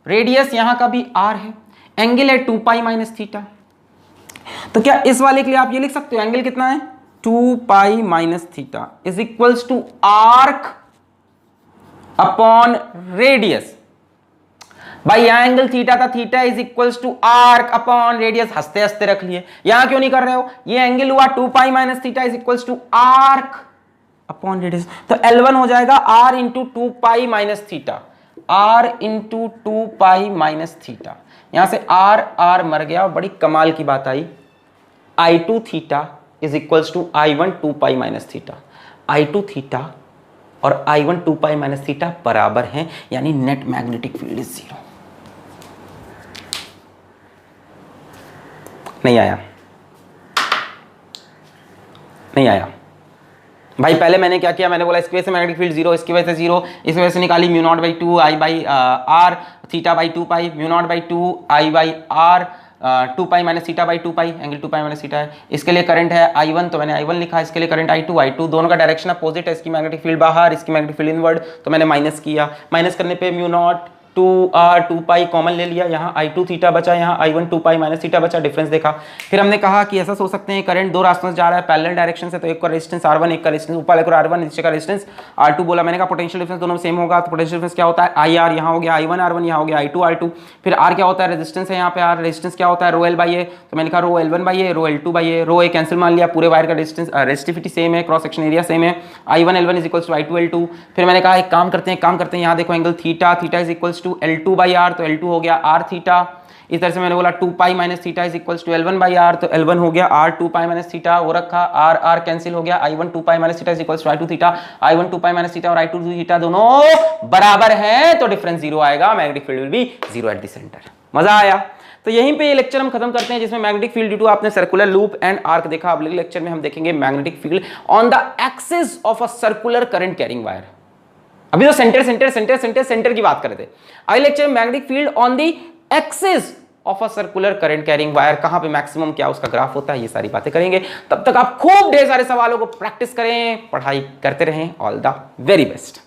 रेडियस यहां का भी r है, एंगल है 2 पाई माइनस थीटा। तो क्या इस वाले के लिए आप ये लिख सकते हो, एंगल कितना है? 2 pi minus theta is equals to arc upon radius. भाई यहां एंगल थीटा था, theta is equals to arc upon radius. हंसते हंसते रख लिए, यहां क्यों नहीं कर रहे हो? ये एंगल हुआ 2 pi minus theta is equals to arc upon radius. तो L1 हो जाएगा r into 2 pi minus theta, r into 2 pi minus theta. यहां से r मर गया और बड़ी कमाल की बात आई, I2 theta is equals to I1 2 pi minus theta. I2 theta और I1 2 पाई माइनस थीटा बराबर हैं, यानी नेट मैग्नेटिक फील्ड इज 0। नहीं आया, नहीं आया भाई। पहले मैंने क्या किया, मैंने बोला इसकी वजह से मैग्नेटिक फील्ड 0, इसकी वजह से 0, इस वजह से निकाली mu naught by 2 I by r theta by 2 pi, mu naught by 2 I by r 2 pi minus theta by 2 pi, angle 2 pi minus theta है। इसके लिए करंट है I1, तो मैंने I1 लिखा, इसके लिए करंट I2 दोनों का डायरेक्शन अपोजिट है, इसकी मैग्नेटिक फील्ड बाहर, इसकी मैग्नेटिक फील्ड इनवर्ड, तो मैंने माइनस किया। माइनस करने पे mu naught 2r 2 pi common ले लिया, यहाँ I2 थीटा बचा, यहाँ I1 2 पाई माइनस थीटा बचा, डिफरेंस देखा। फिर हमने कहा कि ऐसा सोच सकते हैं, करंट दो रास्तों से जा रहा है पैरेलल डायरेक्शन से, तो एक का रेजिस्टेंस R1, एक का रेजिस्टेंस ऊपर वाले का R1, नीचे का रेजिस्टेंस R2 बोला। मैंने कहा पोटेंशियल डिफरेंस दोनों सेम होगा, तो पोटेंशियल डिफरेंस क्या होता है? IR, यहाँ हो गया I1 R1, यहाँ हो गया I2 R2। फिर R क्या होता है? रेजिस्टेंस है यहाँ पे R, रेजिस्टेंस क्या होता है? रो L बाई ए, तो मैंने कहा rho L1 by a, rho L2 by a, rho a cancel मान लिया, पूरे वायर का रेजिस्टेंस रेजिस्टिविटी सेम है, क्रॉस सेक्शन एरिया सेम है, I1 L1 is equals to I2 L2। फिर मैंने कहा एक काम करते हैं, यहाँ देखो angle theta is equals to L2 by r, तो L2 हो गया r थीटा। इस तरह से मैंने बोला 2 pi minus theta is equals to L1 by r, तो L1 हो गया r 2 पाई माइनस थीटा, वो रखा, r कैंसिल हो गया, I1 2 pi minus theta is equals to I2 theta, I1 2 pi minus theta और I2 थीटा दोनों बराबर हैं, तो डिफरेंस 0 आएगा, magnetic field will B 0 at the centre. मजा आया? तो यहीं पे ये लेक्चर हम खत्म करते हैं, जिसमें मैग्नेटिक फील्ड ड्यू टू आपने सर्कुलर लूप एंड आर्क देखा। अगले लेक्चर में हम देखेंगे magnetic field on the axis of a circular current carrying wire. अभी तो सेंटर की बात कर रहे थे। अगले लेक्चर में magnetic field on the axis of a circular current carrying wire, कहां पे मैक्सिमम क्या उसका ग्राफ होता है, ये सारी बातें करेंगे। तब तक आप खूब ढेर सारे सवालों को प्रैक्टिस करें, पढ़ाई करते रहें। All the very best.